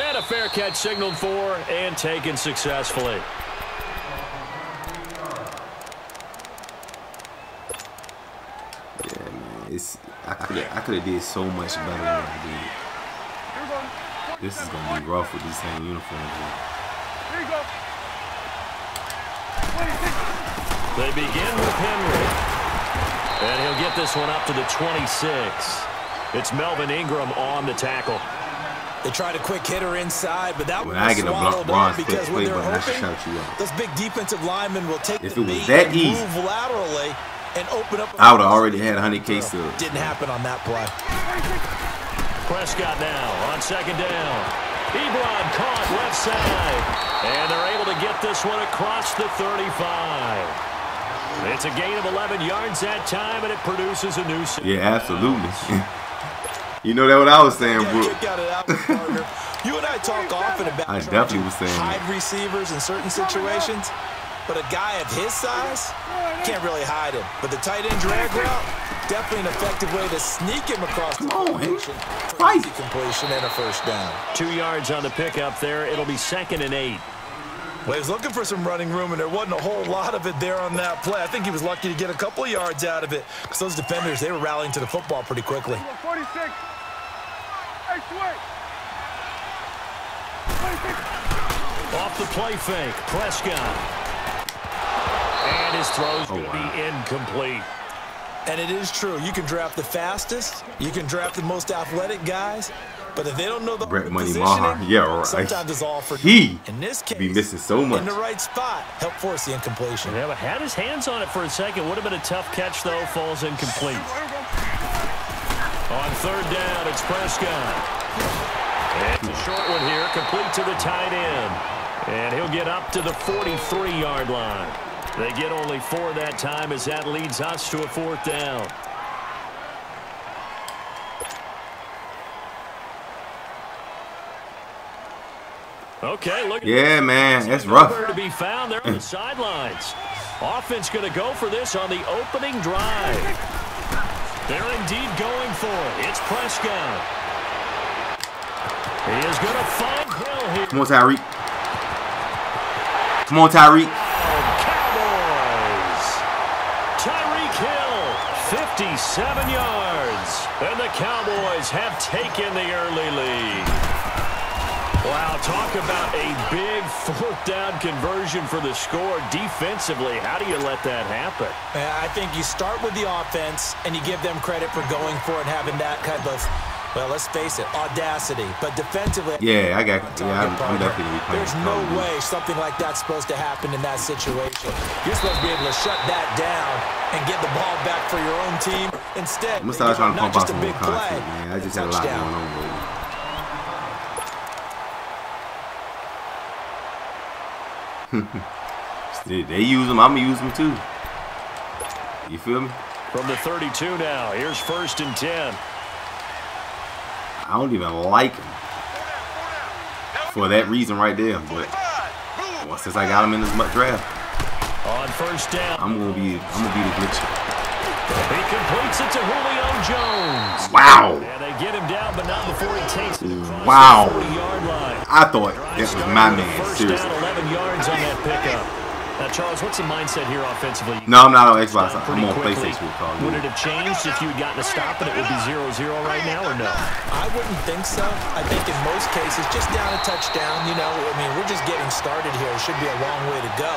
And a fair catch signaled for and taken successfully. Yeah, man. I could have did so much better than I did. This is gonna be rough with these same uniforms. Here you go. They begin with Henry. And he'll get this one up to the 26. It's Melvin Ingram on the tackle. They tried a quick hitter inside, but that when was I get a bronze because when they're hoping, shout you out. those big defensive linemen will take if the it was knee that and easy, move laterally and open up. I would have already had 100K still. Didn't happen on that play. Prescott now on second down. Ebron caught left side. And they're able to get this one across the 35. It's a gain of 11 yards that time, and it produces a new. Yeah, absolutely. You know that what I was saying, bro. You and I talk often about hide receivers in certain situations, but a guy of his size can't really hide him. But the tight end drag route, definitely an effective way to sneak him across the completion. Completion and a first down. 2 yards on the pickup there. It'll be 2nd and 8. Well, he was looking for some running room, and there wasn't a whole lot of it there on that play. I think he was lucky to get a couple of yards out of it because those defenders, they were rallying to the football pretty quickly. 46. Hey, swing. 26. Off the play fake, Prescott. And his throw's going to be incomplete. And it is true. You can draft the fastest. You can draft the most athletic guys. But if they don't know the positioning, yeah, sometimes it's all for he in this case, be missing so much. In the right spot, help force the incompletion. Yeah, but had his hands on it for a second. Would have been a tough catch, though. Falls incomplete. On third down, it's Prescott. And a short one here, complete to the tight end. And he'll get up to the 43-yard line. They get only 4 that time as that leads us to a 4th down. Okay, look. Yeah, man, that's rough. To be found there on the sidelines. Offense going to go for this on the opening drive. They're indeed going for it. It's Prescott. He is going to find Hill here. Come on, Tyreek. Come on, Tyreek. Cowboys. Tyreek Hill, 57 yards. And the Cowboys have taken the early lead. Wow, talk about a big 4th down conversion for the score. Defensively, how do you let that happen? I think you start with the offense, and you give them credit for going for it and having that kind of, well, let's face it, audacity. But defensively, yeah, I'm definitely replaying. There's no way something like that's supposed to happen in that situation. You're supposed to be able to shut that down and get the ball back for your own team. Instead, I'm start trying to pump out some more play, content, man. I just had a lot going on with it. They use them, I'm going to use them too. You feel me? From the 32 now, here's 1st and 10. I don't even like him for that reason right there, but since I got him in this draft, on 1st down, I'm gonna be the glitch. He completes it to Julio Jones. Wow. And they get him down, but not before he takes it across the 40-yard line. I thought that was my man. First Seriously. down, 11 yards on that pickup. Now, Charles, what's the mindset here offensively? No, I'm not on Xbox. I'm on PlayStation. Would it have changed if you had gotten a stop and it would be 0-0 right now, or no? I wouldn't think so. I think in most cases, just down a touchdown, you know, I mean, we're just getting started here. It should be a long way to go.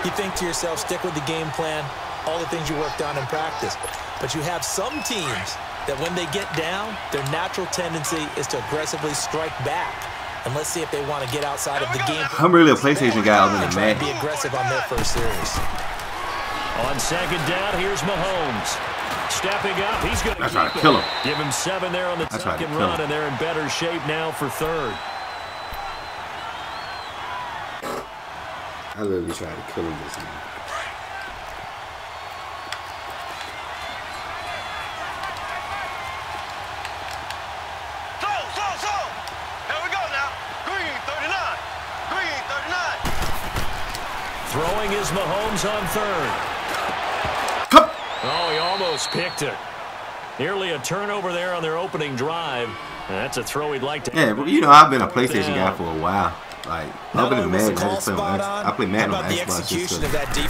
You think to yourself, stick with the game plan, all the things you worked on in practice. But you have some teams that when they get down, their natural tendency is to aggressively strike back. And let's see if they want to get outside of the game. I'm really a PlayStation guy other than Madden. Be aggressive on their first series. On second down, here's Mahomes. Stepping up, he's going to try to kill him. Give him 7 there on the second run, and they're in better shape now for third. I literally tried to kill him this game. Throwing is Mahomes on third. Come. Oh, he almost picked it. Nearly a turnover there on their opening drive. And that's a throw he'd like to have. Yeah, but you know, I've been a PlayStation guy for a while. Like, other than Madden, I play Madden on Xbox just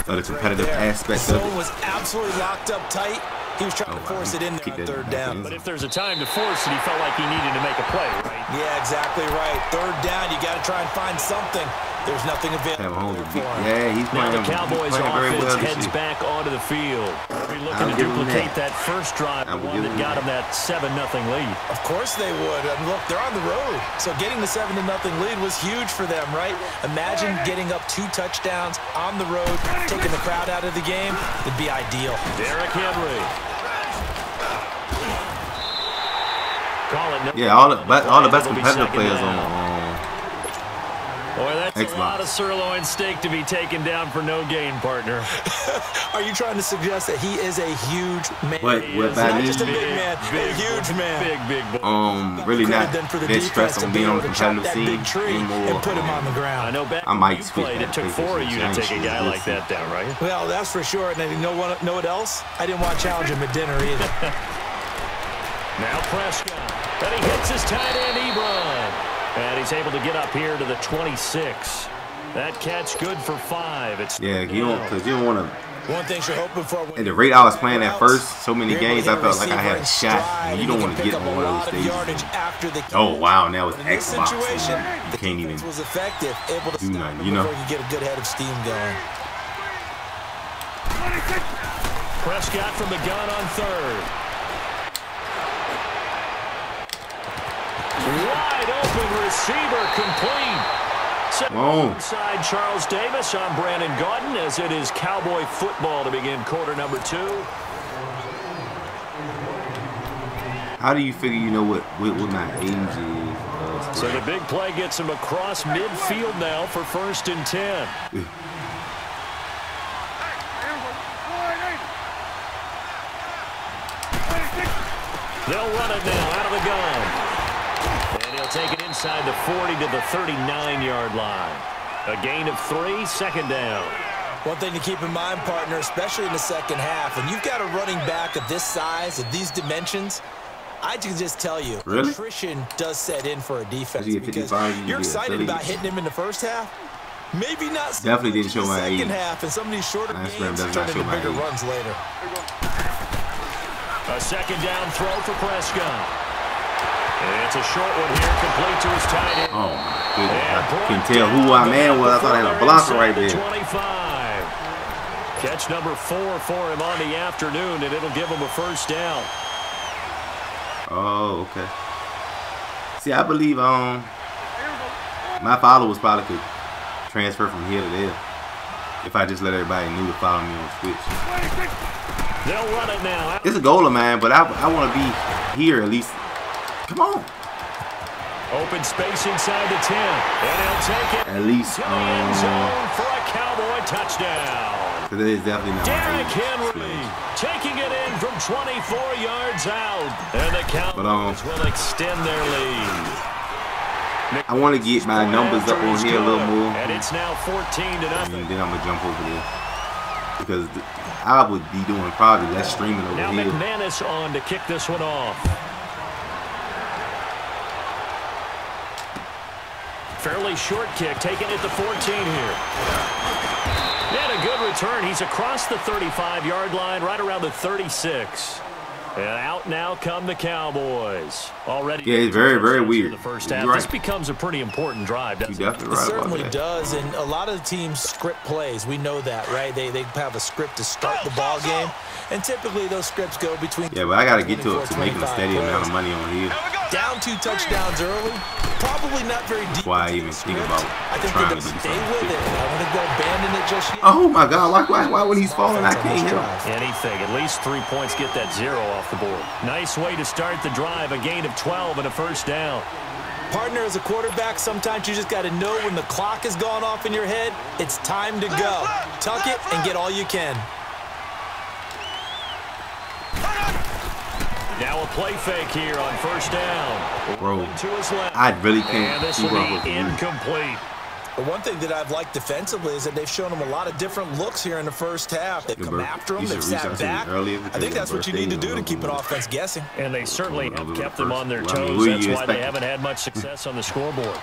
for the competitive aspect of it. Was absolutely locked up tight. He was trying to force it in there on third down. But if there's a time to force it, he felt like he needed to make a play, right? Yeah, exactly right. Third down, you got to try and find something. There's nothing available. Yeah, he's playing. Now the Cowboys offense heads back onto the field. We're looking to duplicate that first drive, the one that got him that 7-0 lead. Of course they would. I mean, look, they're on the road. So getting the 7-0 lead was huge for them, right? Imagine getting up 2 touchdowns on the road, taking the crowd out of the game. It'd be ideal. Derrick Henry. Call it. Yeah, all the best competitive players on Boy, that's Xbox. A lot of sirloin steak to be taken down for no gain, partner. Are you trying to suggest that he is a huge man? What not just a big man, a huge man. Big boy. Really not that stressed on being on the competitive scene anymore. And put him on the ground. I know back I might when you played, it took 4 of you to take a guy like that down, right? Well, that's for sure. And you know what else? I didn't want to challenge him at dinner either. Now Prescott. But he hits his tight end, Ebron. And he's able to get up here to the 26. That catch good for 5. It's yeah, you don't want to. One thing you're hoping for. At the rate I was playing at first, so many games, I felt like I had a shot. And you don't want to get in one of those stages. Oh wow, now it's Xbox. You can't even do nothing, you know. Before you get a good head of steam going. Prescott from the gun on third. Wide open receiver complete. Inside Charles Davis on Brandon Gaudin as it is Cowboy football to begin quarter number 2. How do you figure you know what my age is? So the big play gets him across midfield now for 1st and 10. They'll run it now out of the gun. And he'll take it inside the 40 to the 39-yard line. A gain of 3, second down. One thing to keep in mind, partner, especially in the second half, when you've got a running back of this size, of these dimensions, I can just tell you, attrition does set in for a defense because you're excited about hitting him in the first half. Maybe not so definitely didn't show my age. Second half, and some of these shorter games turn into bigger runs later. A second down throw for Prescott. And it's a short one here, complete to his tight end. Oh, my goodness. I can tell who my man was. I thought I had a blocker right there. 25. Catch number 4 for him on the afternoon, and it'll give him a first down. Oh, okay. See, I believe my followers probably could transfer from here to there if I just let everybody know to follow me on Twitch. They'll run it now. It's a goal of mine, but I want to be here at least. Come on. Open space inside the 10. And he'll take it. At least to the end zone for a Cowboy touchdown. That is definitely not Derrick Henry taking it in from 24 yards out. And the Cowboys will extend their lead. I want to get my numbers up on here a little more. And it's now 14-0. And then I'm going to jump over there. Because I would be doing probably less streaming over now here. Now McManus on to kick this one off. Fairly short kick, taking it to 14 here. And a a good return. He's across the 35-yard line, right around the 36. And out now come the Cowboys. Already, yeah, it's very, very weird. The first half. Right. This becomes a pretty important drive. You're definitely right. It certainly about that. does, and a lot of the teams script plays. We know that, right? They have a script to start the ball game, and typically those scripts go between. Yeah, but I got to get to making a steady amount of money on here. Down 2 touchdowns early, probably not very deep. That's why I even think about I think trying they're to do going to stay something. with it. I don't think they'll abandon it just yet. Oh my God! Why when he's falling, I can't hit him. Anything. At least 3 points get that 0 off the board. Nice way to start the drive. A gain of 12 and a first down. Partner, as a quarterback, sometimes you just got to know when the clock has gone off in your head, it's time to go. Tuck it and get all you can. Now a play fake here on first down. Bro, To his left. I really can't And this keep will up with be him. incomplete. The one thing that I've liked defensively is that they've shown them a lot of different looks here in the first half. They've come after them, they've sat back. I think that's what you need to do to keep an offense guessing. And they certainly have kept them on their toes. That's why they haven't had much success on the scoreboard.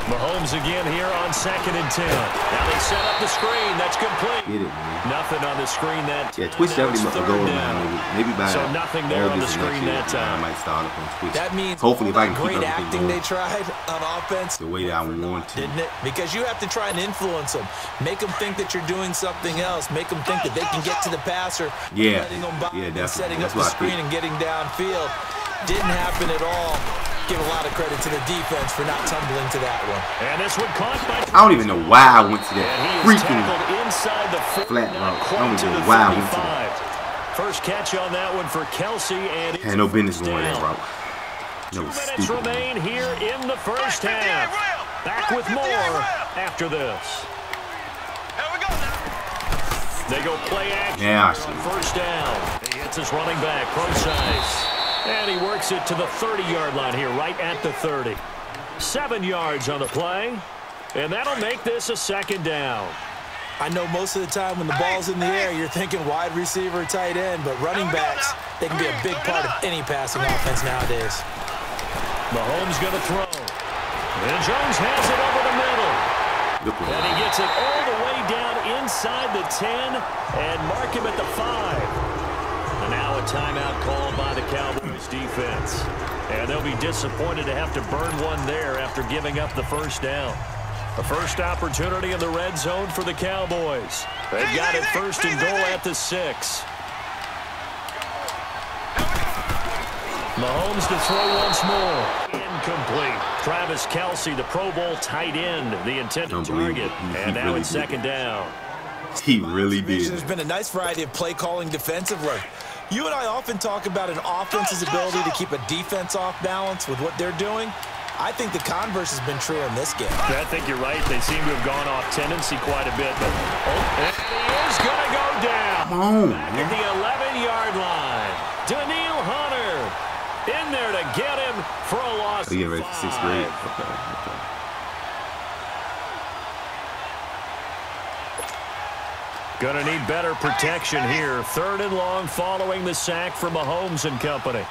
Mahomes again here on 2nd and 10. Now they set up the screen. That's complete. Get it, man. Nothing on the screen that time. Yeah, Twitch definitely must go around. Maybe by So nothing there on the August screen next year, that time. I might start up on Twitch. That means hopefully if I can keep great everything acting they going tried on offense. the way that I want to. Didn't it? Because you have to try and influence them. Make them think that you're doing something else. Make them think that they can get to the passer. Yeah. Letting them by Yeah, and definitely. setting That's up the what I screen think. and getting downfield. Didn't happen at all. Give a lot of credit to the defense for not tumbling to that one. And this one caught by... I don't even know why I went to that And he is freaking tackled inside the flat route. I quite don't to even the know why I went to that. 35. First catch on that one for Kelsey, and Had no business going that route. 2 No, minutes stupid. remain here in the first half. Back with more after this. They go play action Yeah, I on see. first down. He hits his running back, Procise. And he works it to the 30-yard line here, right at the 30. 7 yards on the play. And that'll make this a 2nd down. I know most of the time when the ball's in the air, you're thinking wide receiver, tight end, but running backs, they can be a big part of any passing offense nowadays. Mahomes going to throw. And Jones has it over the middle. And he gets it all the way down inside the 10 and mark him at the 5. And now a timeout called by the Cowboys defense. And they'll be disappointed to have to burn one there after giving up the first down. The first opportunity in the red zone for the Cowboys. They've got it 1st and goal at the 6. Mahomes to throw once more. Incomplete. Travis Kelsey, the Pro Bowl tight end, the intended target. And now it's 2nd down. He really did. There's been a nice variety of play calling defensively. You and I often talk about an offense's ability to keep a defense off balance with what they're doing. I think the converse has been true in this game. I think you're right. They seem to have gone off tendency quite a bit. But and he is going to go down. Come on, Back man. at the 11-yard line. Daniil Hunter in there to get him for a loss. Oh, yeah, right, 6th grade. Okay. Going to need better protection here. 3rd and long following the sack from Mahomes and company.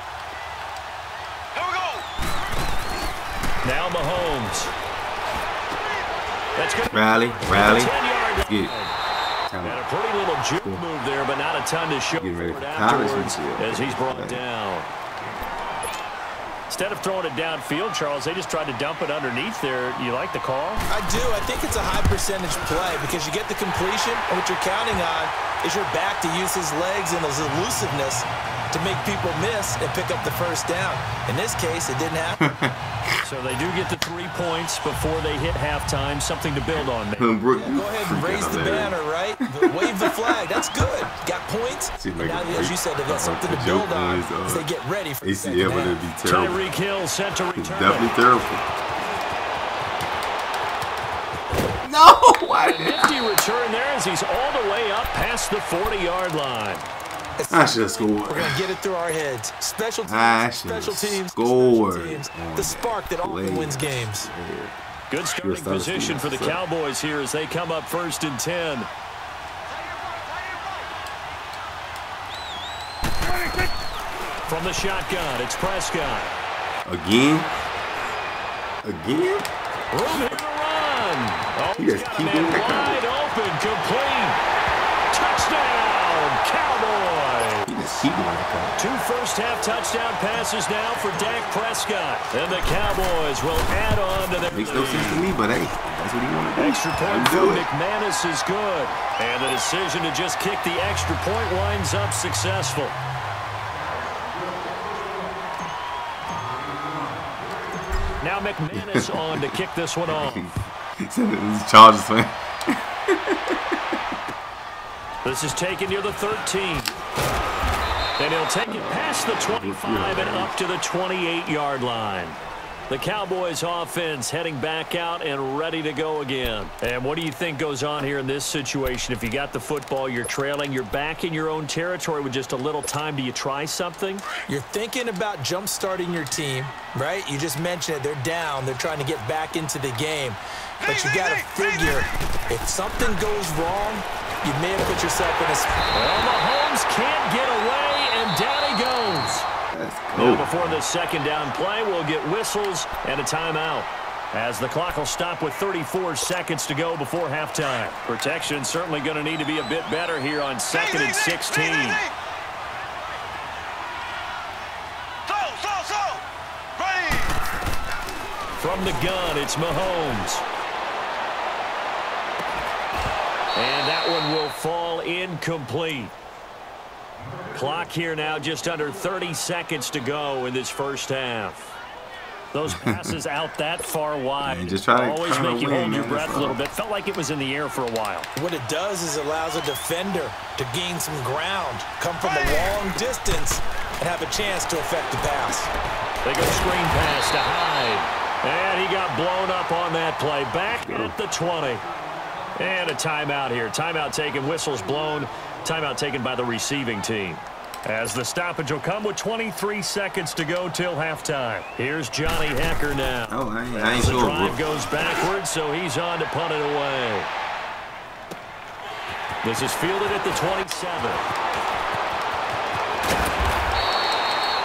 Now Mahomes. That's good. Rally. 10-yard Get it. And a pretty little juke move there, but not a ton to show Getting ready for it for college afterwards this year. as he's brought down. Instead of throwing it downfield, Charles, they just tried to dump it underneath there. You like the call? I do. I think it's a high percentage play because you get the completion, and what you're counting on is your back to use his legs and his elusiveness to make people miss and pick up the first down. In this case, it didn't happen. So they do get the 3 points before they hit halftime. Something to build on. Maybe. Go ahead and raise the banner, right? Wave the flag. That's good. Got points. And now, as you said, they've got something to build on as they get ready for the second ACL would be terrible. Tyreek Hill set to return. It's definitely terrible. No! Why? Nifty return there as he's all the way up past the 40-yard line. I should have scored. We're going to get it through our heads. Special I teams, should special have teams, scored. special teams. The spark that often wins games. Good starting position for the Cowboys here as they come up 1st and 10. From the shotgun, it's Prescott. Again? Again? Room here to run. Oh, He just keep doing that. Wide open, complete. Touchdown, Cowboys. He just keep doing that. 2 first-half touchdown passes now for Dak Prescott. And the Cowboys will add on to their Makes no sense to me, but hey, that's what he want to do. Extra point for McManus is good. And the decision to just kick the extra point winds up successful. Now McManus on to kick this one off. This Chargers fan. This is taken near the 13. And he'll take it past the 25 and up to the 28-yard line. The Cowboys offense heading back out and ready to go again. And what do you think goes on here in this situation? If you got the football, you're trailing, you're back in your own territory with just a little time. Do you try something? You're thinking about jump-starting your team, right? You just mentioned it. They're down. They're trying to get back into the game. But you got to figure, if something goes wrong, you may have put yourself in a spot. Well, Mahomes can't get away, and down he goes. Now, before the second down play, we'll get whistles and a timeout, as the clock will stop with 34 seconds to go before halftime. Protection certainly going to need to be a bit better here on 2nd and 16. From the gun, it's Mahomes. And that one will fall incomplete. Clock here now, just under 30 seconds to go in this first half. Those passes out that far wide. Man, just try to always make you hold your man. breath a little bit. Felt like it was in the air for a while. What it does is allows a defender to gain some ground, come from a long distance, and have a chance to affect the pass. They go screen pass to Hyde. And he got blown up on that play. Back at the 20. And a timeout here. Timeout taken, whistles blown. Timeout taken by the receiving team. As the stoppage will come with 23 seconds to go till halftime. Here's Johnny Hecker now. Oh, I ain't the sure, drive bro. goes backwards, so he's on to punt it away. This is fielded at the 27.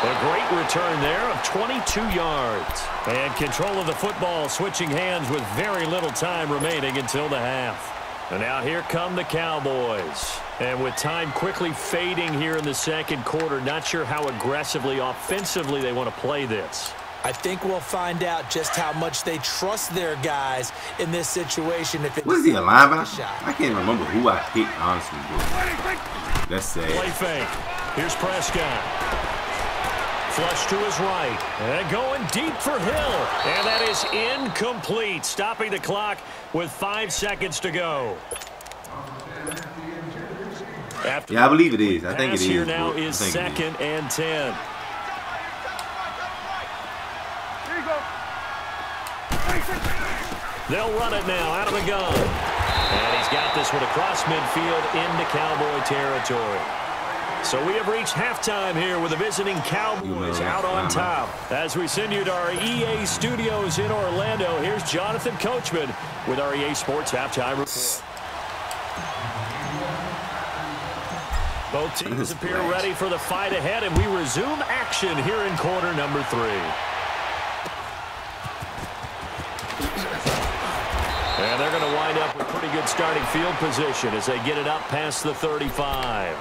A great return there of 22 yards. And control of the football, switching hands with very little time remaining until the half. And now here come the Cowboys. And with time quickly fading here in the second quarter, not sure how aggressively, offensively they want to play this. I think we'll find out just how much they trust their guys in this situation. If Was he a linebacker? I can't remember who I hit, honestly, bro. That's sad. Play fake. Here's Prescott. Flush to his right. And going deep for Hill. And that is incomplete. Stopping the clock with 5 seconds to go. Yeah, I believe it is. I think it is. Here now is 2nd and 10. They'll run it now out of the gun. And he's got this one across midfield into Cowboy territory. So we have reached halftime here with the visiting Cowboys out on top. As we send you to our EA studios in Orlando, here's Jonathan Coachman with our EA Sports Halftime Report. Both teams appear ready for the fight ahead, and we resume action here in quarter number 3. And they're going to wind up with pretty good starting field position as they get it up past the 35.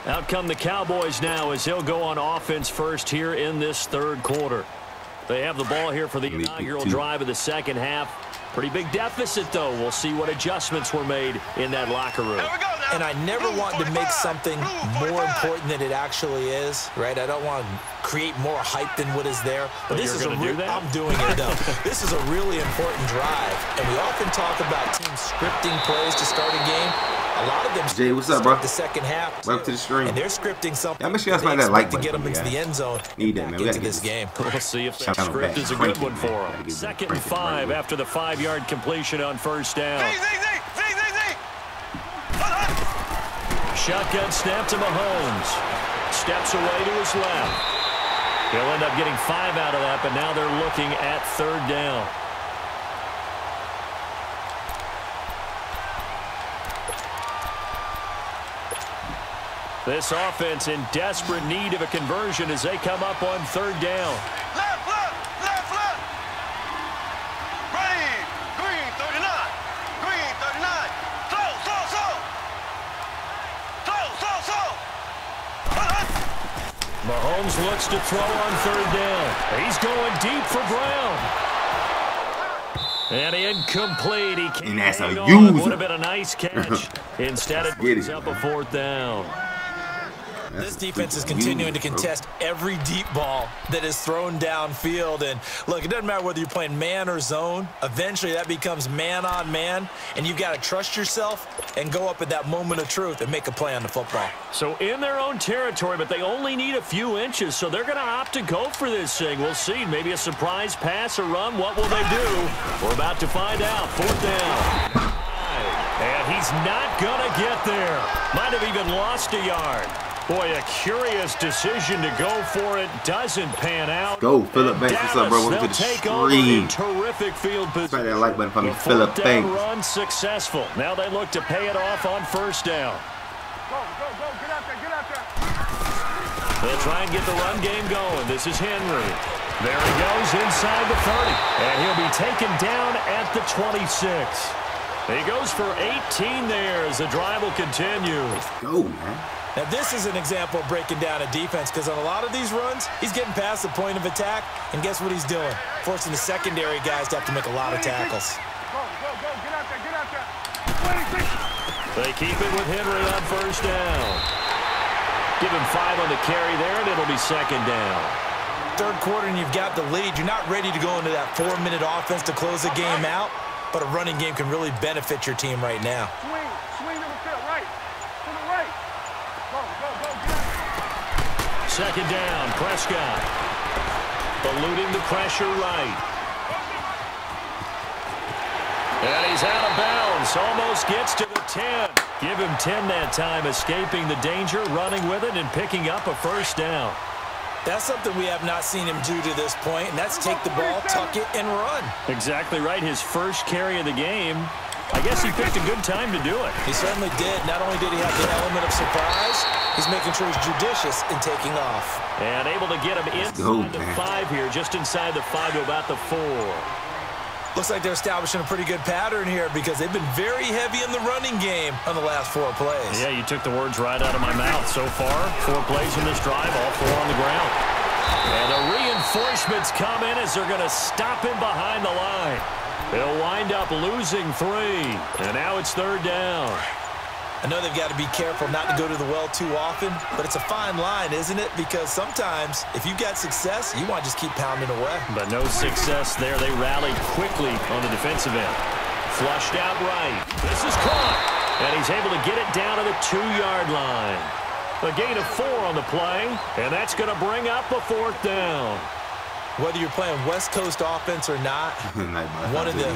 Out come the Cowboys now as he'll go on offense first here in this third quarter. They have the ball here for the inaugural drive of the second half. Pretty big deficit, though. We'll see what adjustments were made in that locker room. And I never want to make something more important than it actually is, right? I don't want to create more hype than what is there. But this is I'm doing it, though. This is a really important drive. And we often talk about teams scripting plays to start a game. A lot of them Jay, what's up, bro? The second half. Welcome to the stream. And they're scripting something. Yeah, make sure you smack that like button to get them button, into the end zone. Need that, man. We Into this game. We'll see if that script is a good one for them. 2nd and 5 after the 5-yard completion on first down. Shotgun snap to Mahomes. Steps away to his left. He'll end up getting 5 out of that, but now they're looking at 3rd down. This offense in desperate need of a conversion as they come up on 3rd down. Left. Ready. Green, 39. Green, Mahomes looks to throw on third down. He's going deep for Brown. And incomplete. He can't and that's a hang user. on. Would have been a nice catch. Instead, it brings up a fourth down. This defense is continuing to contest every deep ball that is thrown downfield. And look, it doesn't matter whether you're playing man or zone. Eventually, that becomes man on man. And you've got to trust yourself and go up at that moment of truth and make a play on the football. So in their own territory, but they only need a few inches. So they're going to opt to go for this thing. We'll see. Maybe a surprise pass or run. What will they do? We're about to find out. Fourth down. And he's not going to get there. Might have even lost a yard. Boy, a curious decision to go for it. Doesn't pan out. Go, Philip Banks. What's up, bro? Welcome to the stream. Terrific field position. Smash that like button for me, Philip Banks. Run successful. Now they look to pay it off on first down. Go, get out there, get out there. They'll try and get the run game going. This is Henry. There he goes inside the 30. And he'll be taken down at the 26. He goes for 18 there as the drive will continue. Let's go, man. Now, this is an example of breaking down a defense because on a lot of these runs, he's getting past the point of attack, and guess what he's doing? Forcing the secondary guys to have to make a lot of tackles. Go, get out there. They keep it with Henry on first down. Give him 5 on the carry there, and it'll be second down. Third quarter, and you've got the lead. You're not ready to go into that 4-minute offense to close the game out, but a running game can really benefit your team right now. Swing to the field, right. To the right. Go, get out there. Second down, Prescott. Eluding the pressure right. And he's out of bounds. Almost gets to the 10. Give him 10 that time, escaping the danger, running with it, and picking up a first down. That's something we have not seen him do to this point, and that's take the ball, tuck it, and run. Exactly right. His first carry of the game. I guess he picked a good time to do it. He certainly did. Not only did he have the element of surprise, he's making sure he's judicious in taking off. And able to get him inside the 5 here, just inside the 5 to about the 4. Looks like they're establishing a pretty good pattern here because they've been very heavy in the running game on the last 4 plays. Yeah, you took the words right out of my mouth. So far, 4 plays in this drive, all 4 on the ground. And the reinforcements come in as they're going to stop him behind the line. They'll wind up losing 3, and now it's third down. I know they've got to be careful not to go to the well too often, but it's a fine line, isn't it? Because sometimes, if you've got success, you want to just keep pounding away. But no success there. They rallied quickly on the defensive end. Flushed out right. This is caught, and he's able to get it down to the 2-yard line. A gain of 4 on the play, and that's going to bring up a fourth down. Whether you're playing West Coast offense or not, one of the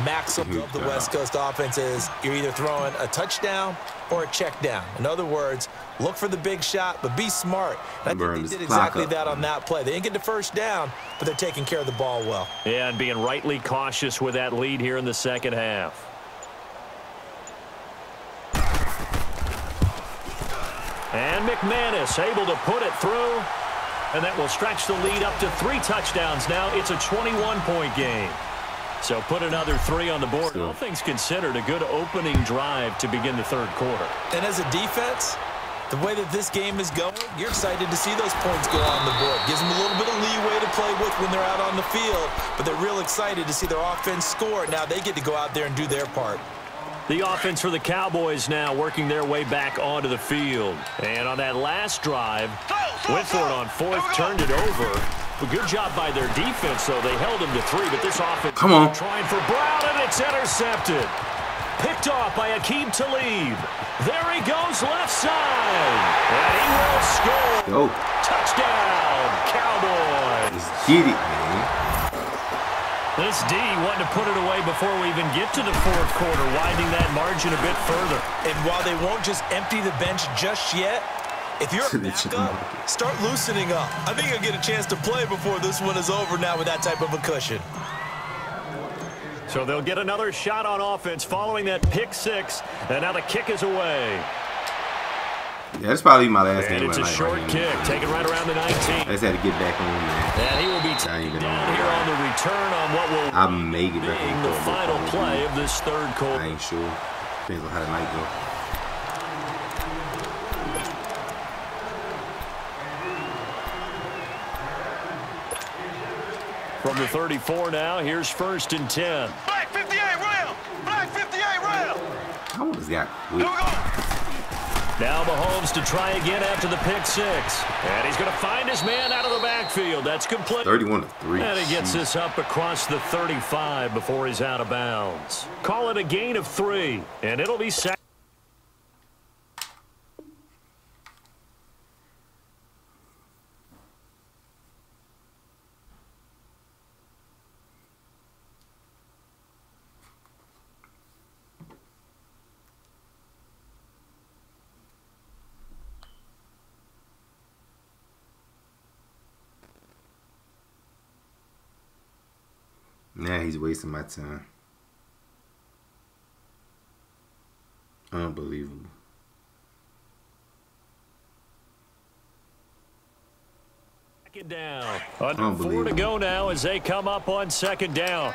maxims of the West Coast offense is you're either throwing a touchdown or a check down. In other words, look for the big shot, but be smart. And I think they did exactly that on that play. They didn't get the first down, but they're taking care of the ball well. Yeah, and being rightly cautious with that lead here in the second half. And McManus able to put it through. And that will stretch the lead up to 3 touchdowns now. It's a 21-point game. So put another 3 on the board. All things considered, a good opening drive to begin the third quarter. And as a defense, the way that this game is going, you're excited to see those points go on the board. Gives them a little bit of leeway to play with when they're out on the field. But they're real excited to see their offense score. Now they get to go out there and do their part. The offense for the Cowboys now working their way back onto the field. And on that last drive, went for it on 4th, turned it over. A good job by their defense, though. They held him to 3, but this offense trying for Brown, and it's intercepted. Picked off by Aqib Talib. There he goes left side. And he will score. Go. Touchdown, Cowboys. Let's get it, man. This D wanting to put it away before we even get to the fourth quarter, widening that margin a bit further. And while they won't just empty the bench just yet, if you're a backup, start loosening up. I think you'll get a chance to play before this one is over now with that type of a cushion. So they'll get another shot on offense following that pick 6, and now the kick is away. Yeah, that's probably my last game. And it's a short kick, taken right around the 19. I just had to get back on, man. And he will be taken down here on the return on what will be the final play of this third quarter. I ain't sure. Depends on how the night goes. From the 34 now, here's 1st and 10. Black 58 rail. Black 58 rail. How old is that? Here we go. Now Mahomes to try again after the pick 6. And he's going to find his man out of the backfield. That's complete. 31-3. And he gets this up across the 35 before he's out of bounds. Call it a gain of 3, and it'll be sacked. Nah, he's wasting my time. Unbelievable. Second down. Under 4 to go now as they come up on 2nd down.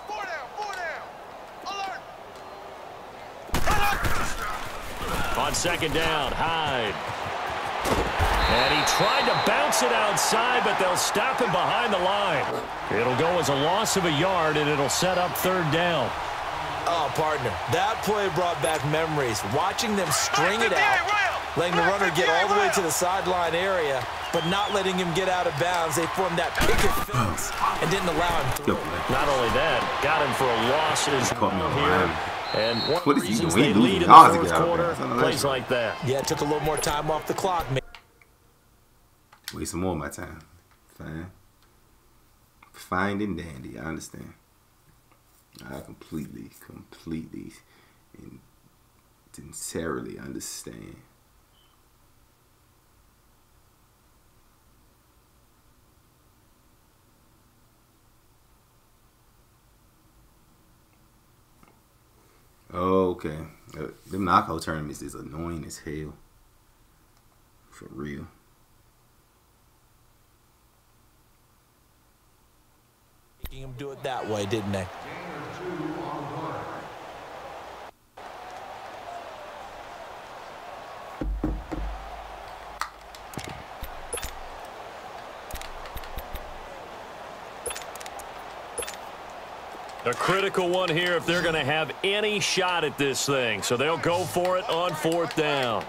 4 down. 4 down. Alert. On 2nd down, Hyde. And he tried to bounce it outside, but they'll stop him behind the line. It'll go as a loss of a yard, and it'll set up 3rd down. Oh, partner, that play brought back memories. Watching them string it out, letting the runner get all the way to the sideline area, but not letting him get out of bounds. They formed that picket fence and didn't allow him through. Not only that, got him for a loss as here. And one of the reasons they lead in the 4th quarter, plays like that. Yeah, it took a little more time off the clock, man. Waste some more of my time. Fine. Fine and dandy. I understand. I completely and sincerely understand. Okay. Them knockout tournaments is annoying as hell. For real. Making them do it that way, didn't they? A critical one here if they're going to have any shot at this thing. So they'll go for it on 4th down.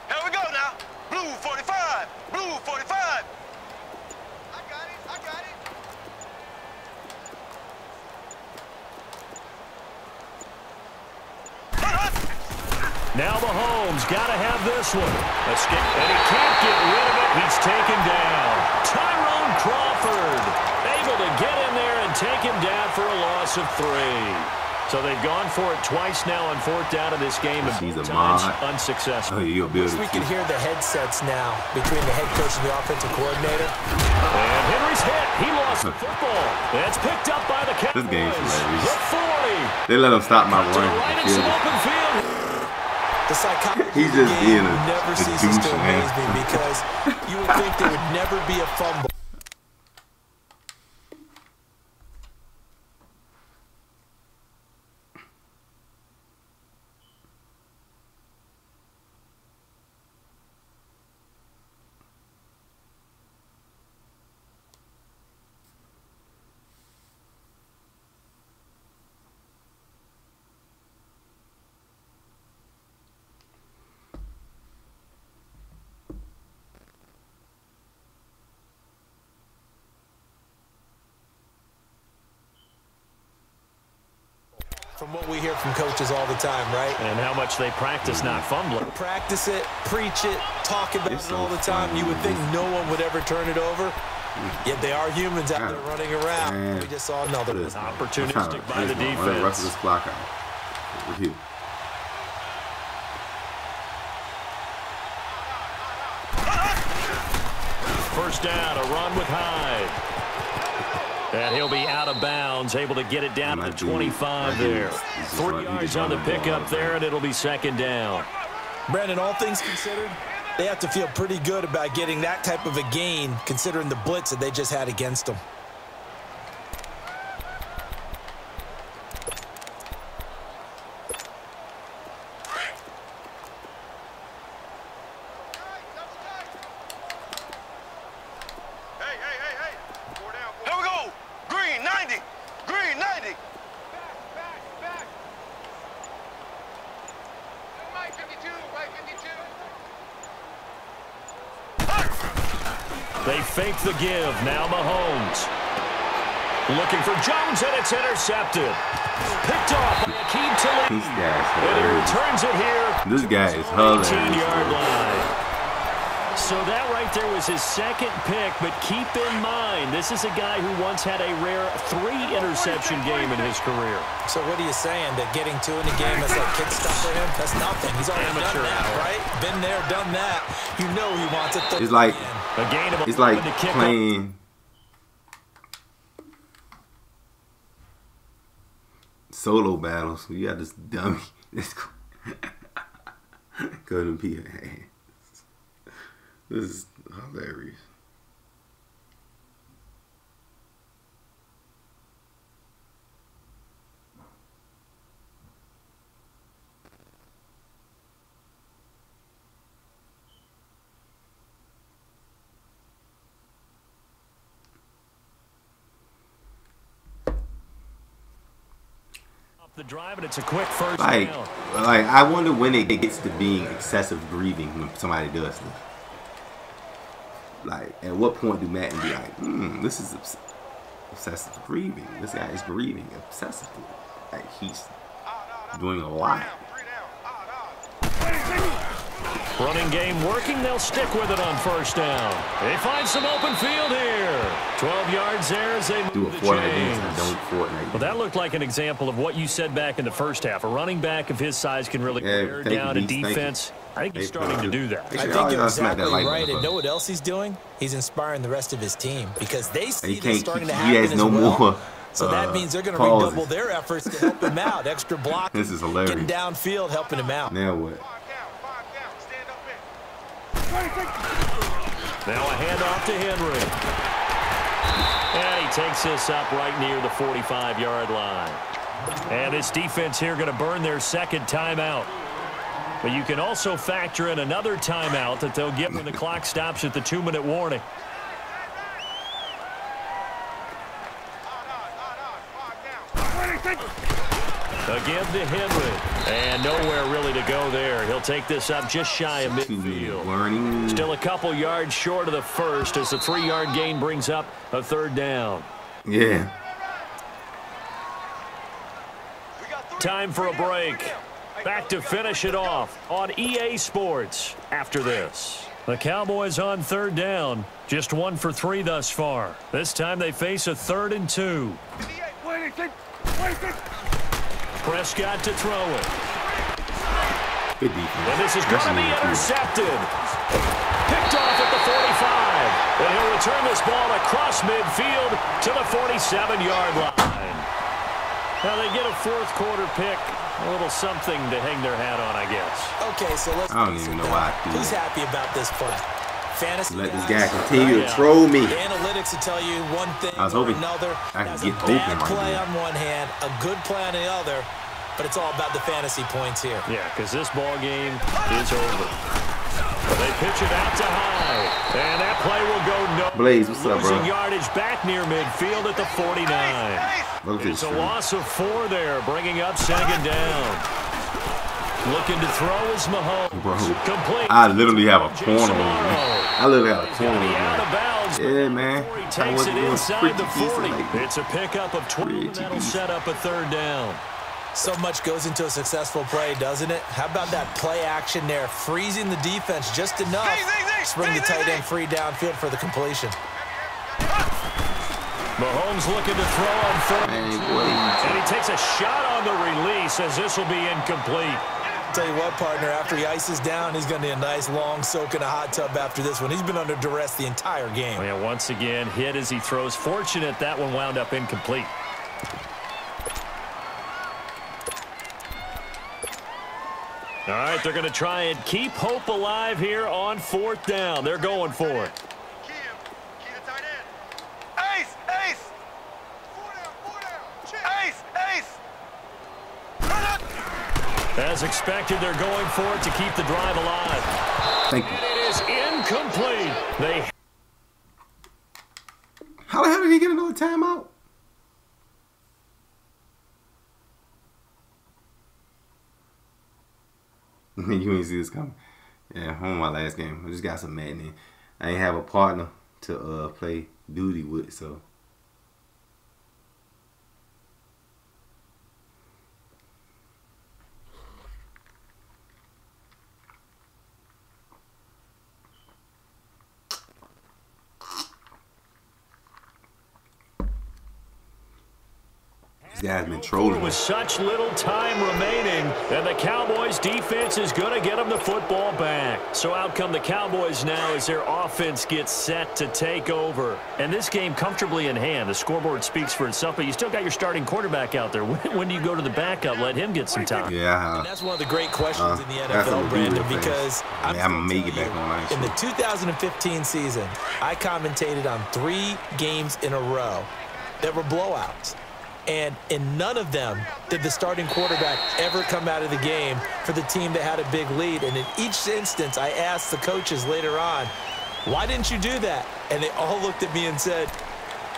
Here we go now. Blue 45. Blue 45. I got it. I got it. Now Mahomes got to have this one. Escape, and he can't get rid of it. He's taken down. Tyrone Crawford able to get in there and take him down for a loss of 3. So they've gone for it twice now on 4th down of this game, and both times unsuccessful. Oh, you'll be able to we can hear the headsets now between the head coach and the offensive coordinator. And Henry's hit. He lost the football. It's picked up by the Cowboys. This game's hilarious. The 40. They let him stop my run. Right into open field. The psychology He's just of the being game never ceases to amaze me because you would think there would never be a fumble. From what we hear from coaches all the time, right? And how much they practice not fumbling. Practice it, preach it, talk about it all the time. You would think no one would ever turn it over. Yet they are humans out there running around. Man. We just saw another one. Opportunistic by the defense. Rest of this block out. With you. First down, a run with Hyde. And he'll be out of bounds, able to get it down to the 25 there. 3 yards on the pickup there, and it'll be 2nd down. Brandon, all things considered, they have to feel pretty good about getting that type of a gain, considering the blitz that they just had against them. 90. They fake the give. Now Mahomes. Looking for Jones, and it's intercepted. Picked off by Akeem Talib. And he returns it here. This guy is hilarious. 18-yard line. So that right there was his second pick, but keep in mind, this is a guy who once had a rare 3-interception game in his career. So what are you saying? That getting 2 in the game is like kid stuff for him? That's nothing. He's already done that, right? Been there, done that. You know he wants it. It's like, it's like playing solo battles. You got this dummy. Go to be hands. This is hilarious. The drive, and it's a quick first down. Like I wonder when it gets to being excessive breathing when somebody does this. Like, at what point do Madden be like, this is obsessive breathing. This guy is breathing obsessively. Like, he's doing a lot. Running game working. They'll stick with it on first down. They find some open field here. 12 yards there as they do a Fortnite dance and don't Fortnite. Well, that looked like an example of what you said back in the first half. A running back of his size can really wear down a defense. I think he's starting to do that. I think you're exactly right. And know what else he's doing? He's inspiring the rest of his team because they see this starting to happen as well. So that means they're going to redouble their efforts to help him out. Extra blocking. This is hilarious. Getting downfield, helping him out. Now what? Now a handoff to Henry. And he takes this up right near the 45-yard line. And this defense here going to burn their second timeout. But you can also factor in another timeout that they'll get when the clock stops at the 2-minute warning. Again to Henry. And nowhere really to go there. He'll take this up just shy of midfield. Still a couple yards short of the first as the 3-yard gain brings up a third down. Yeah. Time for a break. Back to finish it off on EA Sports after this. The Cowboys on third down. Just 1 for 3 thus far. This time they face a 3rd and 2. Prescott to throw it. Good defense. And this is going to be intercepted. Picked off at the 45. And he'll return this ball across midfield to the 47-yard line. Now they get a 4th quarter pick. A little something to hang their hat on, I guess. Okay, so let's. I don't even know why. Who's happy about this play? Fantasy. Let this guy continue to troll me. The analytics will tell you one thing I was hoping or another. I could get open right play here. on one hand, a good play on the other, but it's all about the fantasy points here. Yeah, because this ball game is over. They pitch it out to high, and that play will go no. Blaze, what's up, bro? Losing yardage back near midfield at the 49. It's a loss of 4 there, bringing up 2nd down. Looking to throw is Mahomes. Bro, complete. I literally have a corner on me. I literally have a corner on me. Yeah, man. He takes it inside the 40. It's a pickup of 12, and that'll set up a 3rd down. So much goes into a successful play, doesn't it? How about that play action there? Freezing the defense just enough to bring the tight end free downfield for the completion. Mahomes looking to throw on 3rd. And he takes a shot on the release as this will be incomplete. Tell you what, partner, after he ices down, he's going to need a nice long soak in a hot tub after this one. He's been under duress the entire game. Well, yeah, once again, hit as he throws. Fortunate that one wound up incomplete. All right, they're going to try and keep hope alive here on 4th down. They're going for it. Key to tight end. Ace! Ace! 4 down. Ace! Ace! As expected, they're going for it to keep the drive alive. Thank you. And it is incomplete. How the hell did he get another timeout? You ain't see this coming. Yeah, on my last game. I just got some Madden in. I ain't have a partner to play duty with, so. This guy's been trolling. With such little time remaining, and the Cowboys' defense is going to get them the football back. So out come the Cowboys now as their offense gets set to take over. And this game comfortably in hand. The scoreboard speaks for itself, but you still got your starting quarterback out there. When do you go to the backup? Let him get some time. Yeah. And that's one of the great questions in the NFL, Brandon, because I'm going to make it back on. In the 2015 season, I commentated on 3 games in a row that were blowouts. And in none of them did the starting quarterback ever come out of the game for the team that had a big lead. And in each instance, I asked the coaches later on, why didn't you do that? And they all looked at me and said,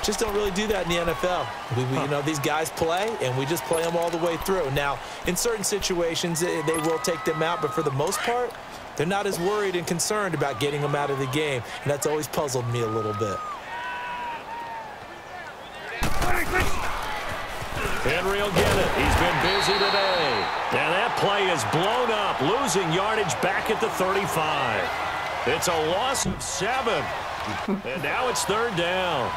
just don't really do that in the NFL. You know, these guys play, and we just play them all the way through. Now, in certain situations, they will take them out, but for the most part, they're not as worried and concerned about getting them out of the game. And that's always puzzled me a little bit. Henry will get it. He's been busy today. And that play is blown up, losing yardage back at the 35. It's a loss of 7. And now it's 3rd down.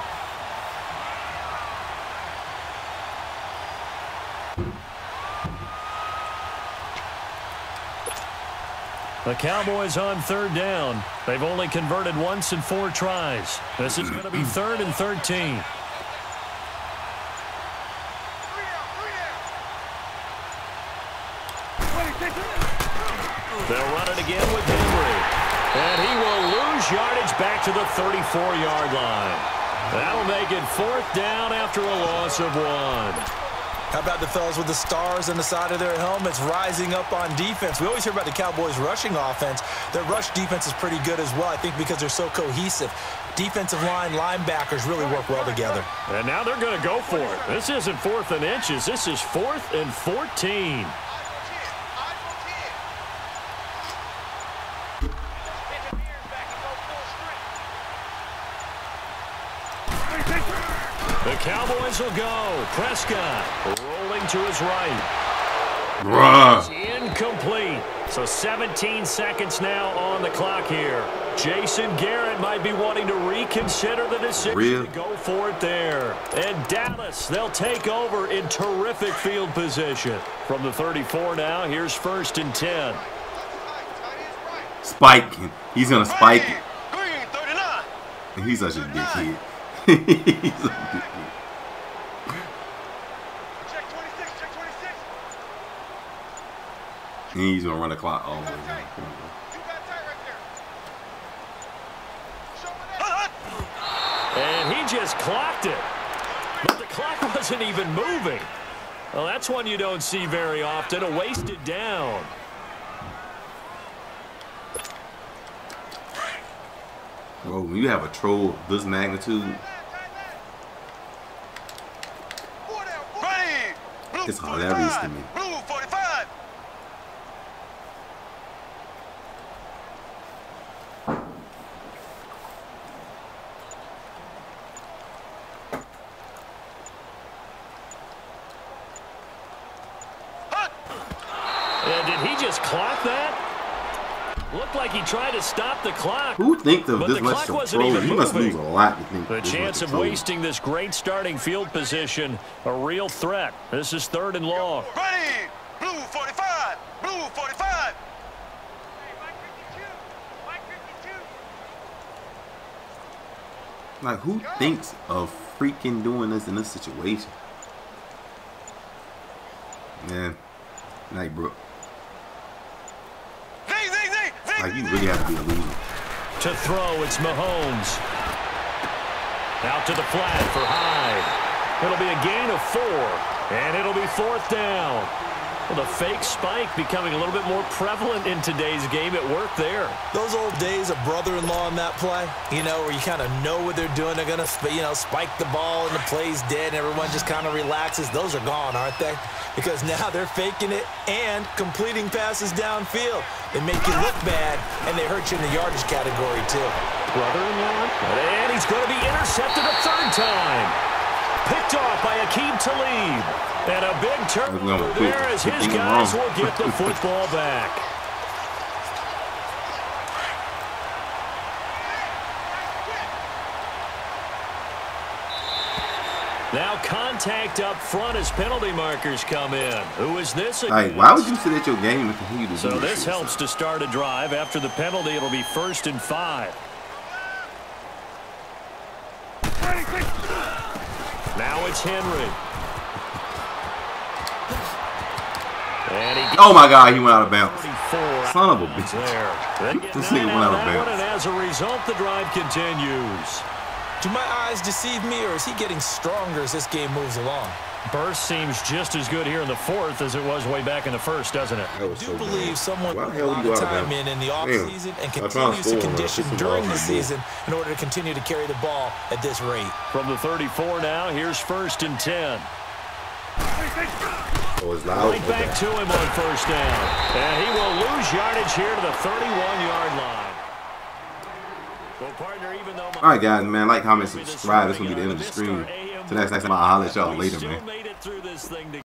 The Cowboys on 3rd down. They've only converted once in 4 tries. This is going to be 3rd and 13. They'll run it again with Henry. And he will lose yardage back to the 34-yard line. That'll make it 4th down after a loss of 1. How about the fellas with the stars on the side of their helmets rising up on defense? We always hear about the Cowboys' rushing offense. Their rush defense is pretty good as well, I think, because they're so cohesive. Defensive line, linebackers really work well together. And now they're going to go for it. This isn't 4th and inches. This is 4th and 14. The Cowboys will go. Prescott rolling to his right. It's incomplete. So 17 seconds now on the clock here. Jason Garrett might be wanting to reconsider the decision to go for it there. And Dallas, they'll take over in terrific field position. From the 34 now, here's 1st and 10. Spike. He's going to spike it. And he's such a big kid. He's a big kid. He's going to run the clock all the way down. And he just clocked it. But the clock wasn't even moving. Well, that's one you don't see very often, a wasted down. Bro, when you have a troll of this magnitude, it's hilarious to me. And did he just clock that? Looked like he tried to stop the clock. Who thinks of this the much clock wasn't even You must lose a lot to think the chance of wasting this great starting field position, a real threat. This is 3rd and long. Ready! Blue 45! Blue 45! Like, who thinks of freaking doing this in this situation? Man, like, bro. Like, you really have to be a loser. To throw, it's Mahomes. Out to the flat for Hyde. It'll be a gain of 4, and it'll be 4th down. Well, the fake spike becoming a little bit more prevalent in today's game. It worked there. Those old days of brother-in-law on that play, you know, where you kind of know what they're doing. They're going to, you know, spike the ball and the play's dead and everyone just kind of relaxes. Those are gone, aren't they? Because now they're faking it and completing passes downfield. They make you look bad, and they hurt you in the yardage category, too. Brother-in-law. And he's going to be intercepted a third time. Picked off by Akeem Talib. And a big turnover there as his guys will get the football back. Now contact up front as penalty markers come in. Who is this against? Like, why would you sit at your game and continue to do So this helps to start a drive. After the penalty, it'll be 1st and 5. Now it's Henry. Oh my God, he went out of bounds. Son of a bitch. This nigga went out of bounds. And as a result, the drive continues. Do my eyes deceive me, or is he getting stronger as this game moves along? Burst seems just as good here in the 4th as it was way back in the 1st, doesn't it? I do believe someone put a lot of time in the offseason and continues to condition during the season in order to continue to carry the ball at this rate. From the 34 now, here's 1st and 10. Right back to him on 1st down. And he will lose yardage here to the 31-yard line. Well, partner, even though all right, guys, man, like, comment, subscribe. This will be the end of the stream. Till next time, I'll holler at y'all later, man.